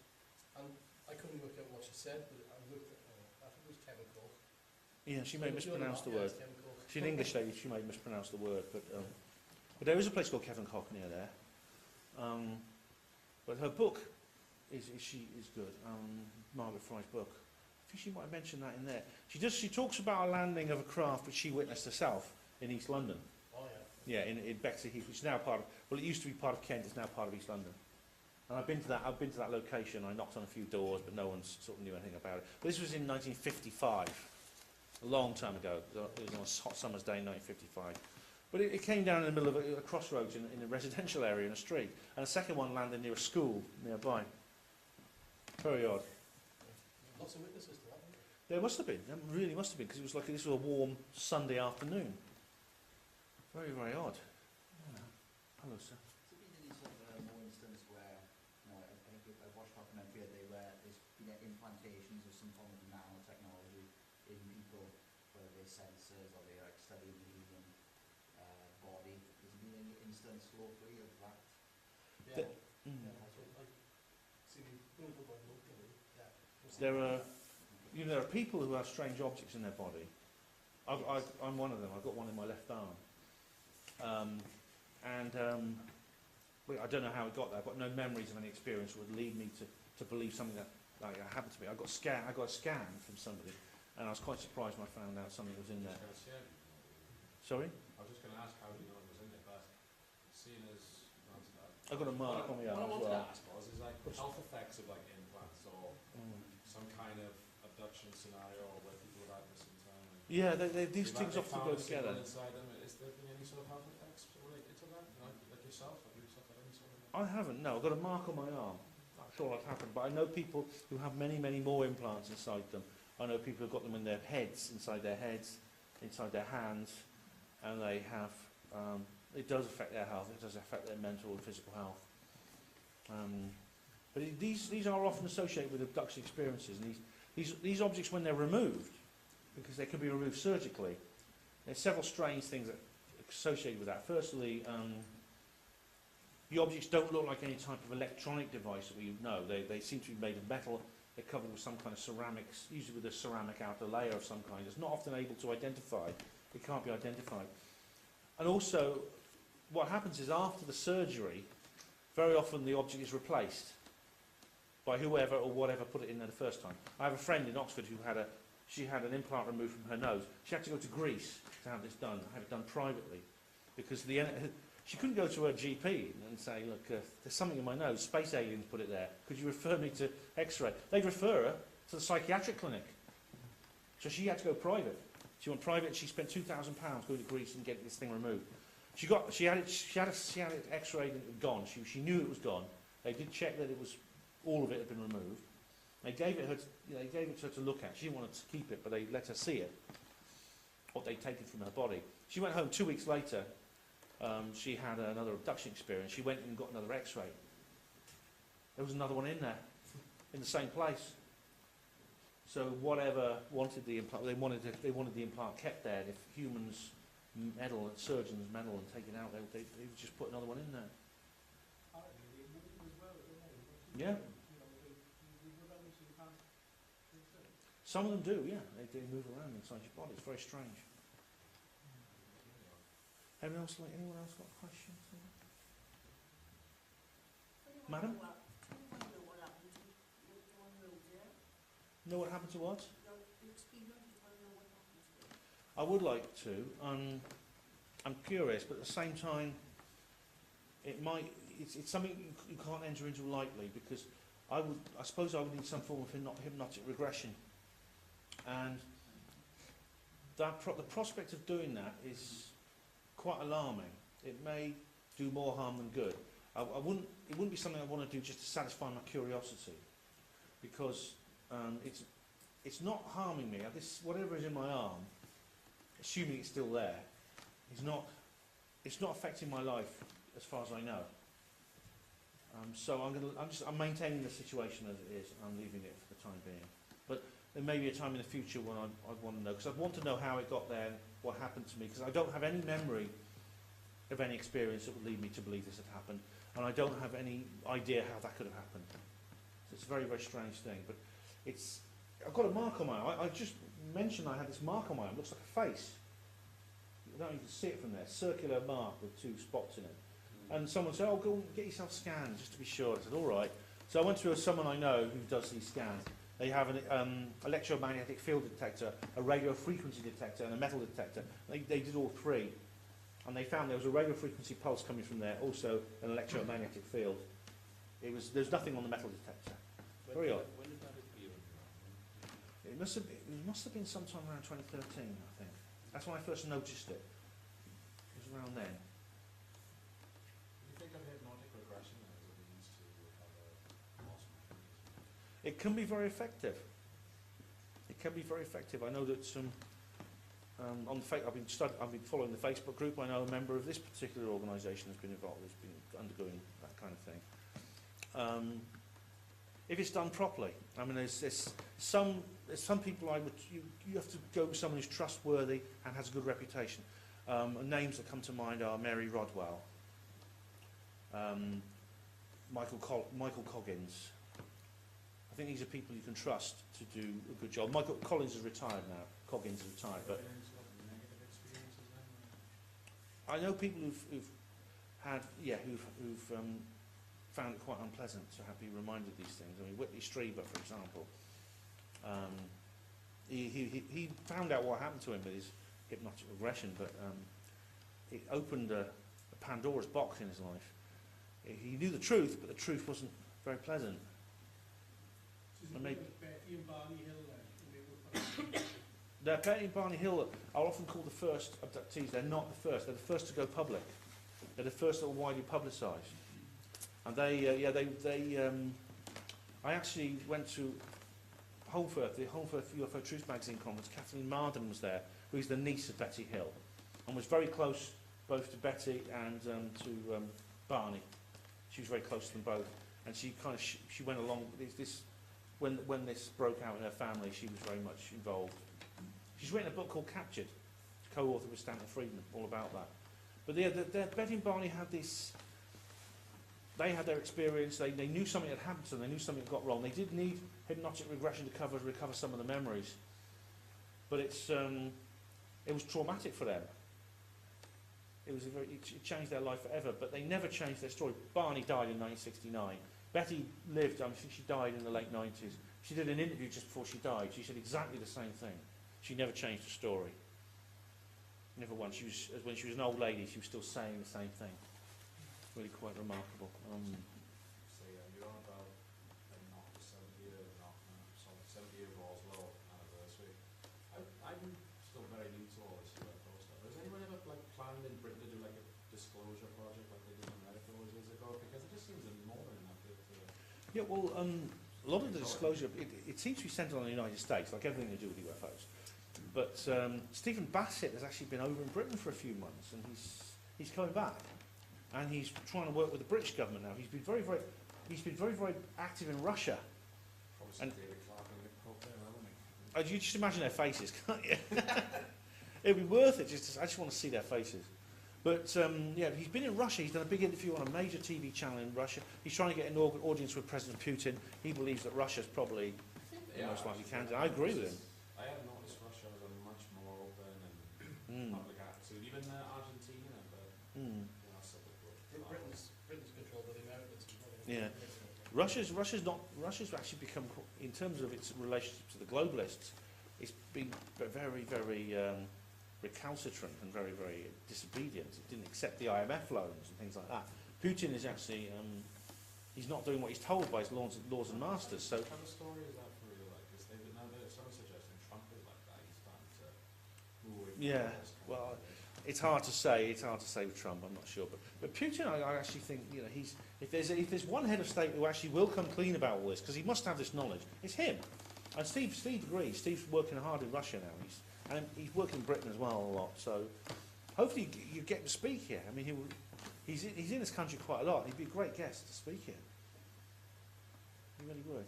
And I couldn't work out what she said, but I think it was Kevin Court. Yeah, she may mispronounce the word. Yes, Kevin Court. She's an English lady, she may mispronounce the word, but there is a place called Kevin Cock near there. But her book is good. Margaret Fry's book. I think she might mention that in there. She talks about a landing of a craft which she witnessed herself in East London. Oh yeah. Yeah, in Bexley Heath, which is now part of. Well, it used to be part of Kent. It's now part of East London. And I've been to that location. I knocked on a few doors, but no one sort of knew anything about it. But this was in 1955, a long time ago. It was on a hot summer's day in 1955. But it came down in the middle of a crossroads in a residential area in a street, and a second one landed near a school nearby. Very odd. Lots of witnesses to that, weren't there? There must have been. There really must have been, because this was a warm Sunday afternoon. Very, very odd. Yeah. Hello, sir. Has there been any sort of more instance where, I think I've watched a documentary where there's been implantations of some form of nanotechnology in people, whether they're sensors or they're studying the human body. Has there been any instance locally of that? Yeah. Yeah, that's what I see. There are people who have strange objects in their body. I'm one of them. I've got one in my left arm. I don't know how it got there. I've got no memories of any experience that would lead me to believe something that happened to me. I got a scan from somebody, and I was quite surprised when I found out something was in there. Sorry? I was just going to ask how you know it was in there, but seeing as you answered that. I've got a mark on my What I arm as wanted to well. ask was, is like health effects of like implants or some kind of abduction scenario where people have had this in time. Yeah, these things They often found go a signal together. inside them. Is there been any sort of health effects related to that? Like yourself? Have you suffered any sort of? I haven't, no. I've got a mark on my arm. That's all that's happened. But I know people who have many, many more implants inside them. I know people who've got them in their heads, inside their heads, inside their hands, and they have. It does affect their health. It does affect their mental and physical health. But these are often associated with abduction experiences, and these objects, when they're removed, because they can be removed surgically, there's several strange things that are associated with that. Firstly, the objects don't look like any type of electronic device that we know. They seem to be made of metal. They're covered with some kind of ceramics, usually with a ceramic outer layer of some kind. It's not often able to identify. It can't be identified. And also, what happens is after the surgery, very often the object is replaced by whoever or whatever put it in there the first time. I have a friend in Oxford who had an implant removed from her nose. She had to go to Greece to have this done. Have it done privately, because she couldn't go to her GP and say, look, there's something in my nose. Space aliens put it there. Could you refer me to X-ray? They'd refer her to the psychiatric clinic. So she had to go private. She went private. She spent £2,000 going to Greece and getting this thing removed. She had it X-rayed and it was gone. She knew it was gone. They did check that all of it had been removed. They gave it to her to look at. She didn't want to keep it, but they let her see it. What they'd taken from her body. She went home 2 weeks later. She had another abduction experience. She went and got another X-ray. There was another one in there, in the same place. So whatever wanted the implant, they wanted the implant kept there. And if humans meddle and surgeons meddle and take it out, they would just put another one in there. Yeah. Some of them do, yeah. They move around inside your body. It's very strange. Anyone else got a question? Madam? Know what happened to what? I would like to. I'm curious, but at the same time, it's something you can't enter into lightly, because I suppose I would need some form of hypnotic regression. And the prospect of doing that is quite alarming. It may do more harm than good. It wouldn't be something I want to do just to satisfy my curiosity, because it's not harming me. Whatever is in my arm, assuming it's still there, it's not affecting my life as far as I know. So I'm maintaining the situation as it is. I'm leaving it for the time being. But there may be a time in the future when I'd want to know, because I'd want to know how it got there and what happened to me, because I don't have any memory of any experience that would lead me to believe this had happened, and I don't have any idea how that could have happened. So it's a very, very strange thing. But I've got a mark on my arm. I just mentioned I had this mark on my arm. It looks like a face. You don't even see it from there. Circular mark with 2 spots in it. And someone said, oh, go and get yourself scanned, just to be sure. I said, all right. So I went to someone I know who does these scans. They have an electromagnetic field detector, a radio frequency detector, and a metal detector. They did all 3. And they found there was a radio frequency pulse coming from there, also an electromagnetic field. There's nothing on the metal detector. Very odd. When did that appear on your arm? It must have been sometime around 2013, I think. That's when I first noticed it. It was around then. Do you think of hypnotic regression as a means to recover lost memories? It can be very effective. It can be very effective. I know that I've been following the Facebook group. I know a member of this particular organisation has been involved, has been undergoing that kind of thing. If it's done properly, I mean, there's some people you have to go with someone who's trustworthy and has a good reputation. Names that come to mind are Mary Rodwell, Michael Coggins. I think these are people you can trust to do a good job. Michael Collins is retired now. Coggins is retired, but I know people who've found it quite unpleasant to be reminded of these things. I mean, Whitley Strieber, for example, he found out what happened to him with his hypnotic regression, but it opened a Pandora's box in his life. He knew the truth, but the truth wasn't very pleasant. So is it Betty and Barney Hill then? They're Betty and Barney Hill are often called the first abductees. They're not the first. They're the first to go public. They're the first that were widely publicised. And I actually went to Holmfirth, the Holmfirth UFO Truth Magazine conference. Kathleen Marden was there, who is the niece of Betty Hill, and was very close both to Betty and to Barney. She was very close to them both, and she went along with this. When this broke out in her family, she was very much involved. She's written a book called Captured, co-author with Stanton Friedman, all about that. But Betty and Barney had this. They had their experience. They knew something had happened to them. They knew something had got wrong. They did need hypnotic regression to recover some of the memories, but it was traumatic for them. It changed their life forever. But they never changed their story. Barney died in 1969. Betty lived. I think she died in the late 90s. She did an interview just before she died. She said exactly the same thing. She never changed her story. Never once. When she was an old lady, she was still saying the same thing. Really quite remarkable. So you're on about the 70-year Roswell anniversary. I'm still very new to all this UFO stuff. Has anyone ever planned in Britain to do a disclosure project like they did in America all those years ago? Because it just seems enormous enough to... Yeah, well, a lot of the disclosure, it seems to be centred on the United States, like everything they do with UFOs. But Stephen Bassett has actually been over in Britain for a few months, and he's coming back. And he's trying to work with the British government now. He's been very, very active in Russia. And you just imagine their faces, can't you? It'd be worth it. I just want to see their faces. But he's been in Russia. He's done a big interview on a major TV channel in Russia. He's trying to get an audience with President Putin. He believes that Russia's probably the most likely candidate. I agree with him. I have noticed Russia is a much more open and public attitude, even Argentina. But Britain's controlled by the Americans. Yeah, Russia's actually become, in terms of its relationship to the globalists, it's been very, very recalcitrant and very, very disobedient. It didn't accept the IMF loans and things like that. Putin is actually, he's not doing what he's told by his lords and masters. So, what kind of story is that for you? Because someone's suggesting Trump is Yeah, well, it's hard to say. It's hard to say with Trump. I'm not sure, but Putin, I actually think, you know, he's if there's one head of state who actually will come clean about all this, because he must have this knowledge, it's him. And Steve agrees. Steve's working hard in Russia now. He's working in Britain as well a lot. So hopefully you get him to speak here. I mean, he's in this country quite a lot. He'd be a great guest to speak here. He really would.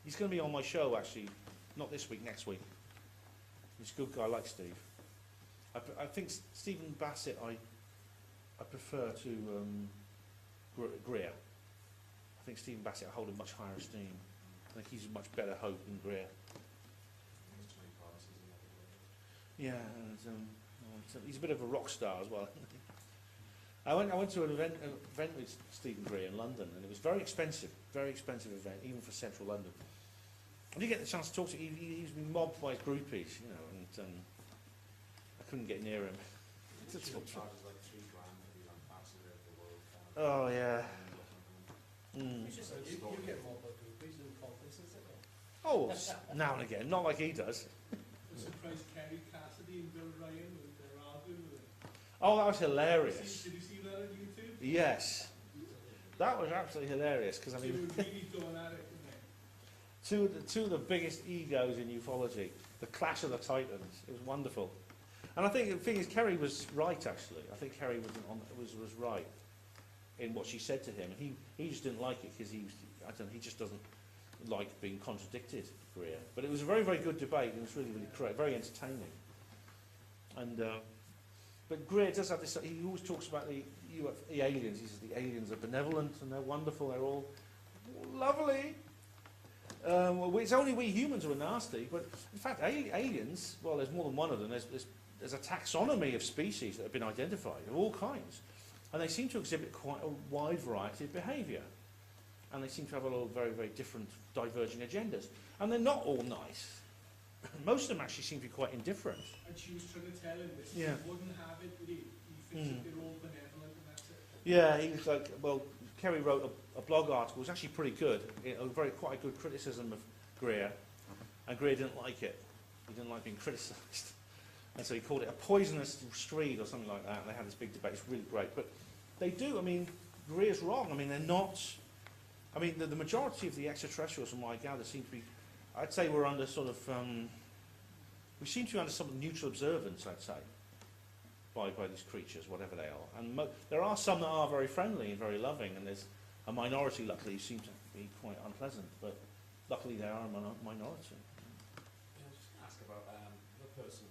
He's going to be on my show actually, not this week, next week. He's a good guy. I like Steve. I think Stephen Bassett I prefer to Greer. I think Stephen Bassett I hold in much higher esteem. I think he's a much better hope than Greer. Yeah, and he's a bit of a rock star as well. I went to an event with Stephen Greer in London, and it was very expensive event, even for central London. I did get the chance to talk to him. He's been mobbed by his groupies, you know, and I couldn't get near him. Oh yeah. Mm. You get more by groupies than conferences, don't you? Oh, now and again, not like he does. I'm surprised Kerry Cassidy and Bill Ryan were arguing with him. Oh, that was hilarious. Did you see that on YouTube? Yes, that was absolutely hilarious because I They mean, were really going at it, weren't they? two of the biggest egos in ufology, the clash of the titans. It was wonderful, and I think the thing is, Kerry was right actually. I think Kerry was right in what she said to him, and he just didn't like it because he just doesn't like being contradicted, Greer. But it was a very, very good debate, and it was really, really great, very entertaining. And but Greer does have this. He always talks about the aliens. He says the aliens are benevolent and they're wonderful. They're all lovely. It's only we humans who are nasty. But in fact, aliens. Well, there's more than one of them. There's a taxonomy of species that have been identified of all kinds, and they seem to exhibit quite a wide variety of behaviour. And they seem to have a lot of very, very different diverging agendas. And they're not all nice. Most of them actually seem to be quite indifferent. And she was trying to tell him this. Yeah. He wouldn't have it, would he? He thinks that they're all benevolent and that's it. Yeah, he was like, well, Kerry wrote a blog article. It was actually pretty good. Quite a good criticism of Greer. And Greer didn't like it. He didn't like being criticised. And so he called it a poisonous street or something like that. And they had this big debate. It's really great. But they do, I mean, Greer's wrong. I mean, they're not... I mean, the majority of the extraterrestrials, from what I gather, seem to be, I'd say we're under sort of, we seem to be under some neutral observance, I'd say, by these creatures, whatever they are. And there are some that are very friendly and very loving, and there's a minority, luckily, who seem to be quite unpleasant, but luckily they are a minority. Yeah, I was just going to ask about the person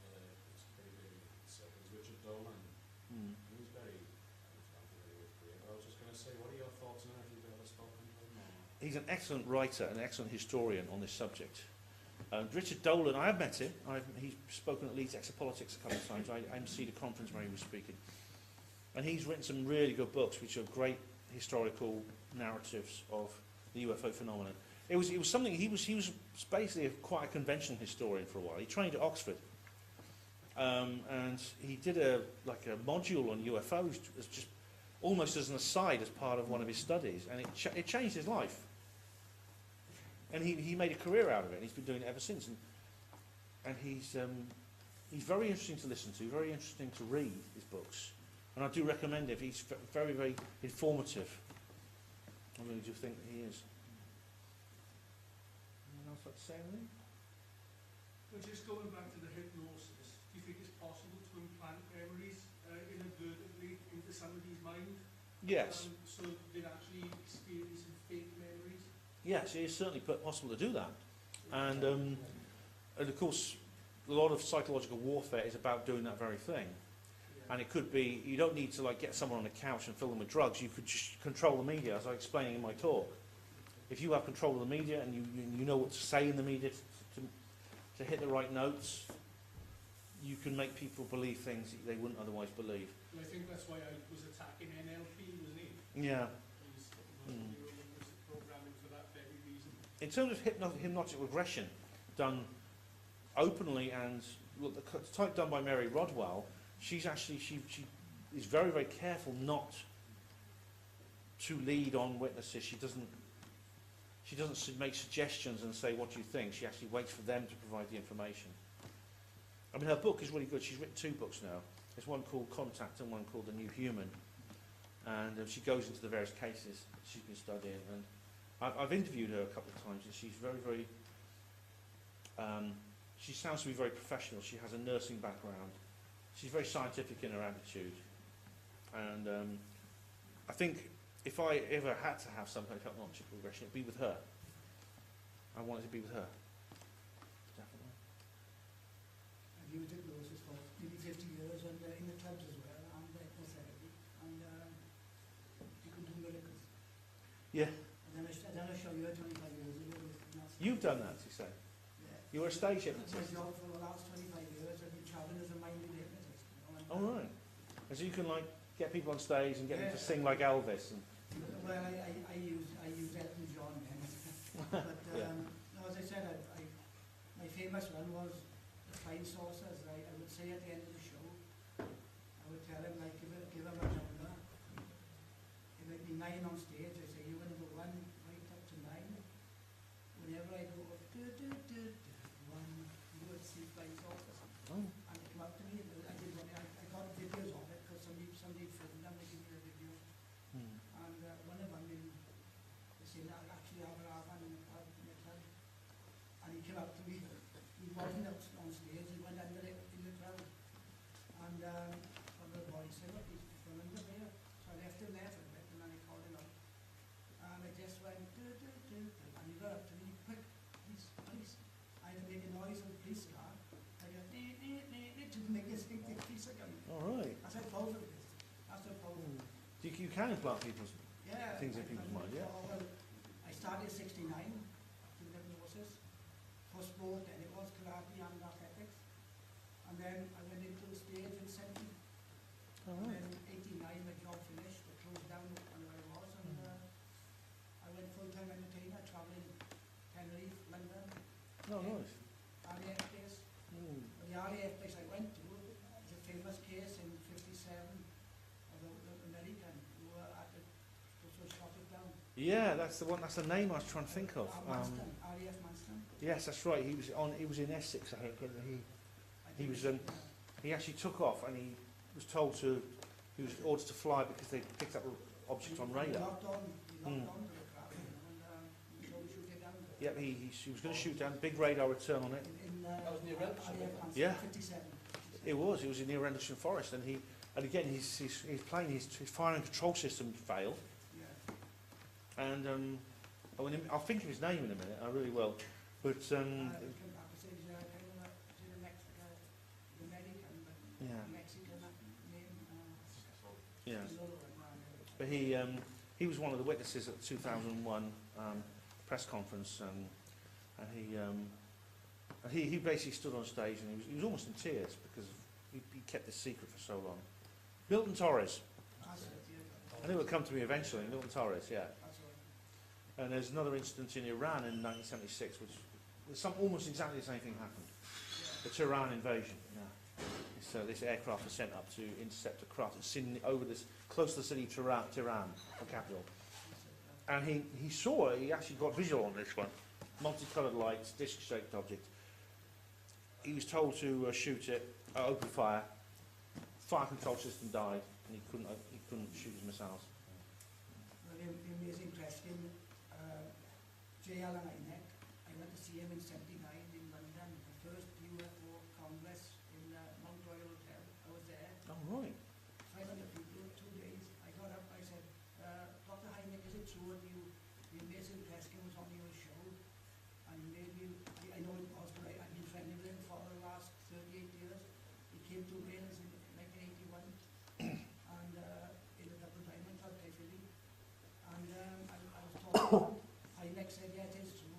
who's pretty big in circles, Richard Dolan. He's very unfamiliar with Greer. I was just going to say, what are your thoughts on it? Have you ever spoken to him? He's an excellent writer, an excellent historian on this subject. Richard Dolan, I have met him. He's spoken at Leeds Exopolitics a couple of times. I emceed a conference where he was speaking. And he's written some really good books, which are great historical narratives of the UFO phenomenon. It was something, he was basically quite a conventional historian for a while. He trained at Oxford. And he did a module on UFOs as just almost as an aside as part of one of his studies, and it changed his life. And he made a career out of it, and he's been doing it ever since. And he's very interesting to listen to, very interesting to read his books. And I do recommend it. He's very, very informative. I really do think that he is. Anyone else like to say anything? Well, just going back to the hypnosis, do you think it's possible to implant memories inadvertently into somebody's mind? Yes. So they're actually experiencing fake memories? Yes, it is certainly possible to do that. And of course, a lot of psychological warfare is about doing that very thing. Yeah. And it could be, you don't need to get someone on a couch and fill them with drugs. You could just control the media, as I was explaining in my talk. If you have control of the media and you know what to say in the media to hit the right notes, you can make people believe things that they wouldn't otherwise believe. And I think that's why I was attacking NLP, wasn't he? Yeah. Programming for that very reason. In terms of hypnotic regression, done openly, and look, the type done by Mary Rodwell, she's actually she is very, very careful not to lead on witnesses. She doesn't make suggestions and say what do you think. She actually waits for them to provide the information. I mean, her book is really good. She's written 2 books now. There's one called Contact and one called The New Human. And she goes into the various cases she's been studying. And I've interviewed her a couple of times, and she's very, very... she sounds to be very professional. She has a nursing background. She's very scientific in her attitude. And I think if I ever had to have some kind of technological regression, it'd be with her. I want it to be with her. Definitely. I've used hypnosis for nearly 50 years and in the clubs as well, and hypnotherapy, and you can do miracles. Yeah. And then I show you 25 years ago. You've done that, you say? Yeah. You're a stage That's my hypnotist. job for the last 25 years. I've been travelling as a minded hypnotist. You know, and, Oh, right. And so you can, like, get people on stage and get them to Yeah. sing like Elvis. And Well, I use Emlyn-Jones then. But Yeah. no, as I said, my famous one was the flying saucers. I would say at the end of the show, I would tell him, like, give him a number. It might be 9 on stage. I say, you're going to go 1 right up to 9. Whenever I go, one, you would see flying saucers. Oh. And it came up to me. I got videos of it because somebody filmed them. They gave me the video. And one of them, they said, I actually have an in the club. And he came up to me. He wasn't up on stage. He went under it in the crowd. And one of the boys said, look, he's from under there. So I left him there for a bit, and then I called him up. And I just went, and he got up to me, quick, police. I had to make a noise with the police car. I got, to make us think the police are coming. All right. That's how powerful it is. That's how powerful. You can implant people's Yeah. things in people's mind, yeah. Well, I started at 69, doing hypnosis. For sport, and it was karate and athletics. And then I went into the stage in 70. All And right. then 89, my job finished. I closed down where I was, and I went full-time entertainer, traveling Tenerife, London, Oh, nice. RAF place. But the RAF place I went to is a famous case in 57 of the American who were at the, who shot it down. Yeah, that's the one. That's the name I was trying to think of. Manston, RAF Manston. Yes, that's right. He was in Essex, I think. And He was, he actually took off, and he was told to. He was ordered to fly because they picked up objects on He radar. locked on to the craft, and he told me to shoot it down. Yep, he was going to shoot down. Big radar return on it. That was near Rendlesham, RAF wasn't Yeah. 57. It was. It was near Rendlesham Forest, and again his plane, his firing control system failed. Yeah. And I'll think of his name in a minute. I really will. But He came back and said he's kind of the American, but yeah, Mexican name. yeah. He's all right, But he was one of the witnesses at the 2001 press conference, and he basically stood on stage, and he was almost in tears because he kept this secret for so long. Milton Torres. That's it, yeah. I knew it would come to me eventually. Milton Torres, yeah. That's right. And there's another instance in Iran in 1976, which almost exactly the same thing happened. The Tehran invasion. Yeah. So this aircraft was sent up to intercept a craft that's over this close to the city of Tehran, the capital. And he actually got visual on this one. Multicoloured lights, disc-shaped object. He was told to shoot it, open fire. Fire control system died, and he couldn't shoot his missiles. Well, the amazing question, J.L. and I went to see him in 79 in London, the first UFO Congress in Mount Royal Hotel. I was there. Oh, right. 500 people, 2 days. I got up, I said, Dr. Hynek, is it true that the amazing Kreskin was on your show? And maybe, I know it was, but I've been friendly with him for the last 38 years. He came to Wales in 1981, and in a double diamond club, Philly. And I was talking to him. Hynek said, yeah, it is true.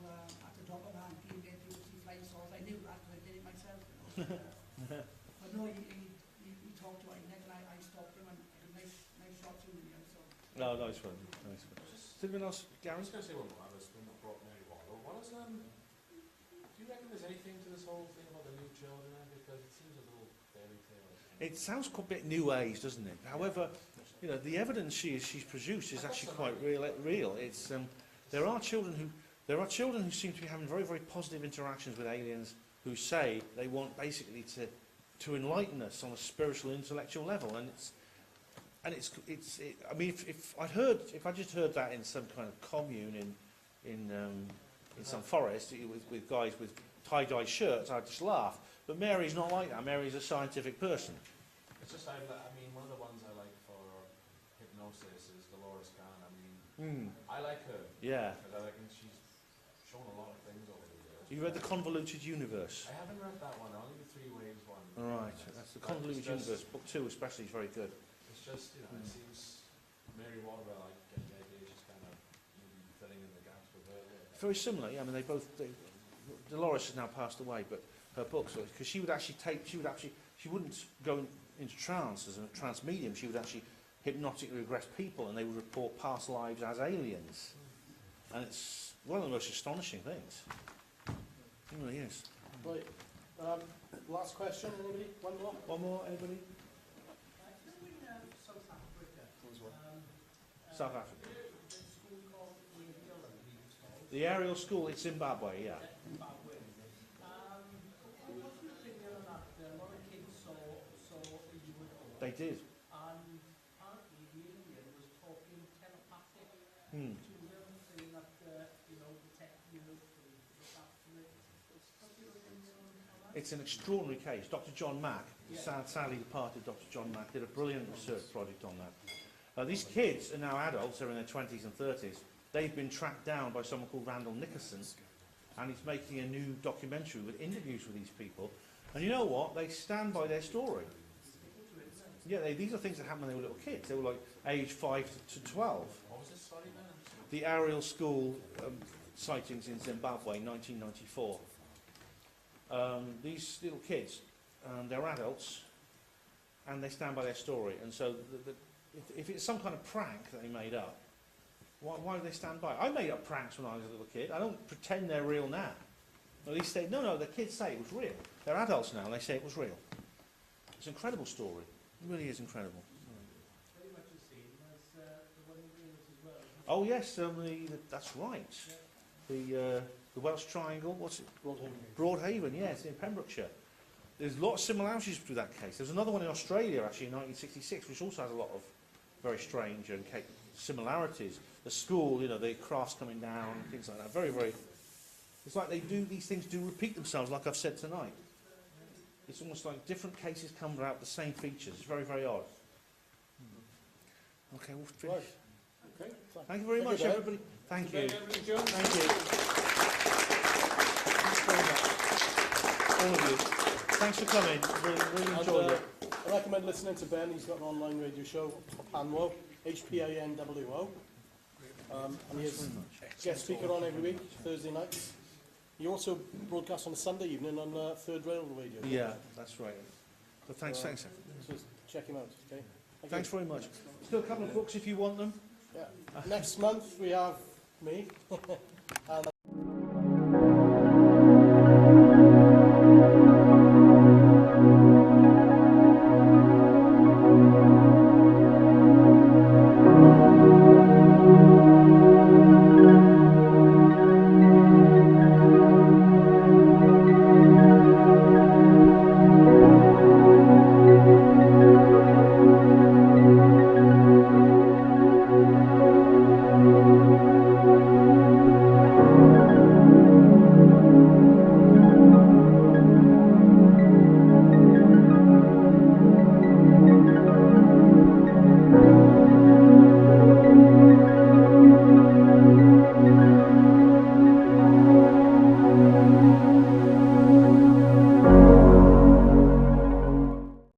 At the top of my hand, he made people see flying saucers. I knew that because I did it myself. You know. But no, he talked to Hynek, and I stopped him, and I got nice shots in the end. So. No, nice one. Nice one. Anything else, I Gary? was going to say one more. I was when I brought Mary Wallow. Do you reckon there's anything to this whole thing about the new children? Because it seems a little fairy tale. It sounds a bit new age, doesn't it? However, the evidence she's produced is actually quite real. It's there are children who seem to be having very, very positive interactions with aliens who say they want basically to enlighten us on a spiritual, intellectual level, and I mean, if I just heard that in some kind of commune in some forest with guys with tie-dye shirts, I'd just laugh. But Mary's not like that. Mary's a scientific person. It's just, I mean, one of the ones I like for hypnosis is Dolores Cannon. I mean, I like her. Yeah. Because I reckon she's shown a lot of things over the years. You read The Convoluted Universe? I haven't read that one, only the Three Waves one. All right, that's The Convoluted Universe. Book 2 especially is very good. It's just, you know, it seems Mary Waterwell, like, getting the idea, she's kind of maybe filling in the gaps with her. Very similar. Yeah, I mean, Dolores has now passed away, but her books, because she wouldn't go into trance as a trance medium. She would actually hypnotically regress people, and they would report past lives as aliens. And it's one of the most astonishing things. It really is. Right. Last question, anybody? One more? One more, anybody? South Africa. South Africa. The school called Aerial, I believe it's called. The aerial school in Zimbabwe, yeah. Zimbabwe. What's your opinion on that? A lot of kids saw a UFO. They did. And apparently the alien was talking telepathic Hmm. to them, saying that, detecting them to look after it. What's your opinion on that? It's an extraordinary case. Dr. John Mack, sadly departed Dr. John Mack, did a brilliant research project on that. These kids are now adults, they're in their 20s and 30s. They've been tracked down by someone called Randall Nickerson, and he's making a new documentary with interviews with these people. And you know what? They stand by their story. Yeah, these are things that happened when they were little kids. They were like age 5 to 12. What was this story, man? The aerial school sightings in Zimbabwe, 1994. These little kids, they're adults, and they stand by their story. And so, if it's some kind of prank that they made up, why do they stand by? I made up pranks when I was a little kid. I don't pretend they're real now. At least no, the kids say it was real. They're adults now, and they say it was real. It's an incredible story. It really is incredible. Very much the same as the one in Wales as well. Oh yes, that's right. The Welsh Triangle, what's it? Broadhaven, yes, in Pembrokeshire. There's a lot of similarities to that case. There's another one in Australia, actually, in 1966, which also has a lot of very strange and similarities. The school, the crafts coming down, things like that. Very, very... It's like these things do repeat themselves, like I've said tonight. It's almost like different cases come out with the same features. It's very, very odd. Okay, we'll finish. Right. Okay. Thank you very much, everybody. Thank you. Emlyn-Jones. Thank you. Thanks very much. All of you. Thanks for coming. Really enjoyed it. I recommend listening to Ben. He's got an online radio show, Panwo, HPANWO. And he has guest speaker on every week, Thursday nights. He also broadcasts on a Sunday evening on Third Rail Radio. Yeah, that's right. So thanks. So check him out, okay? Thanks very much. Still a couple of books if you want them. Yeah. Next month we have me. And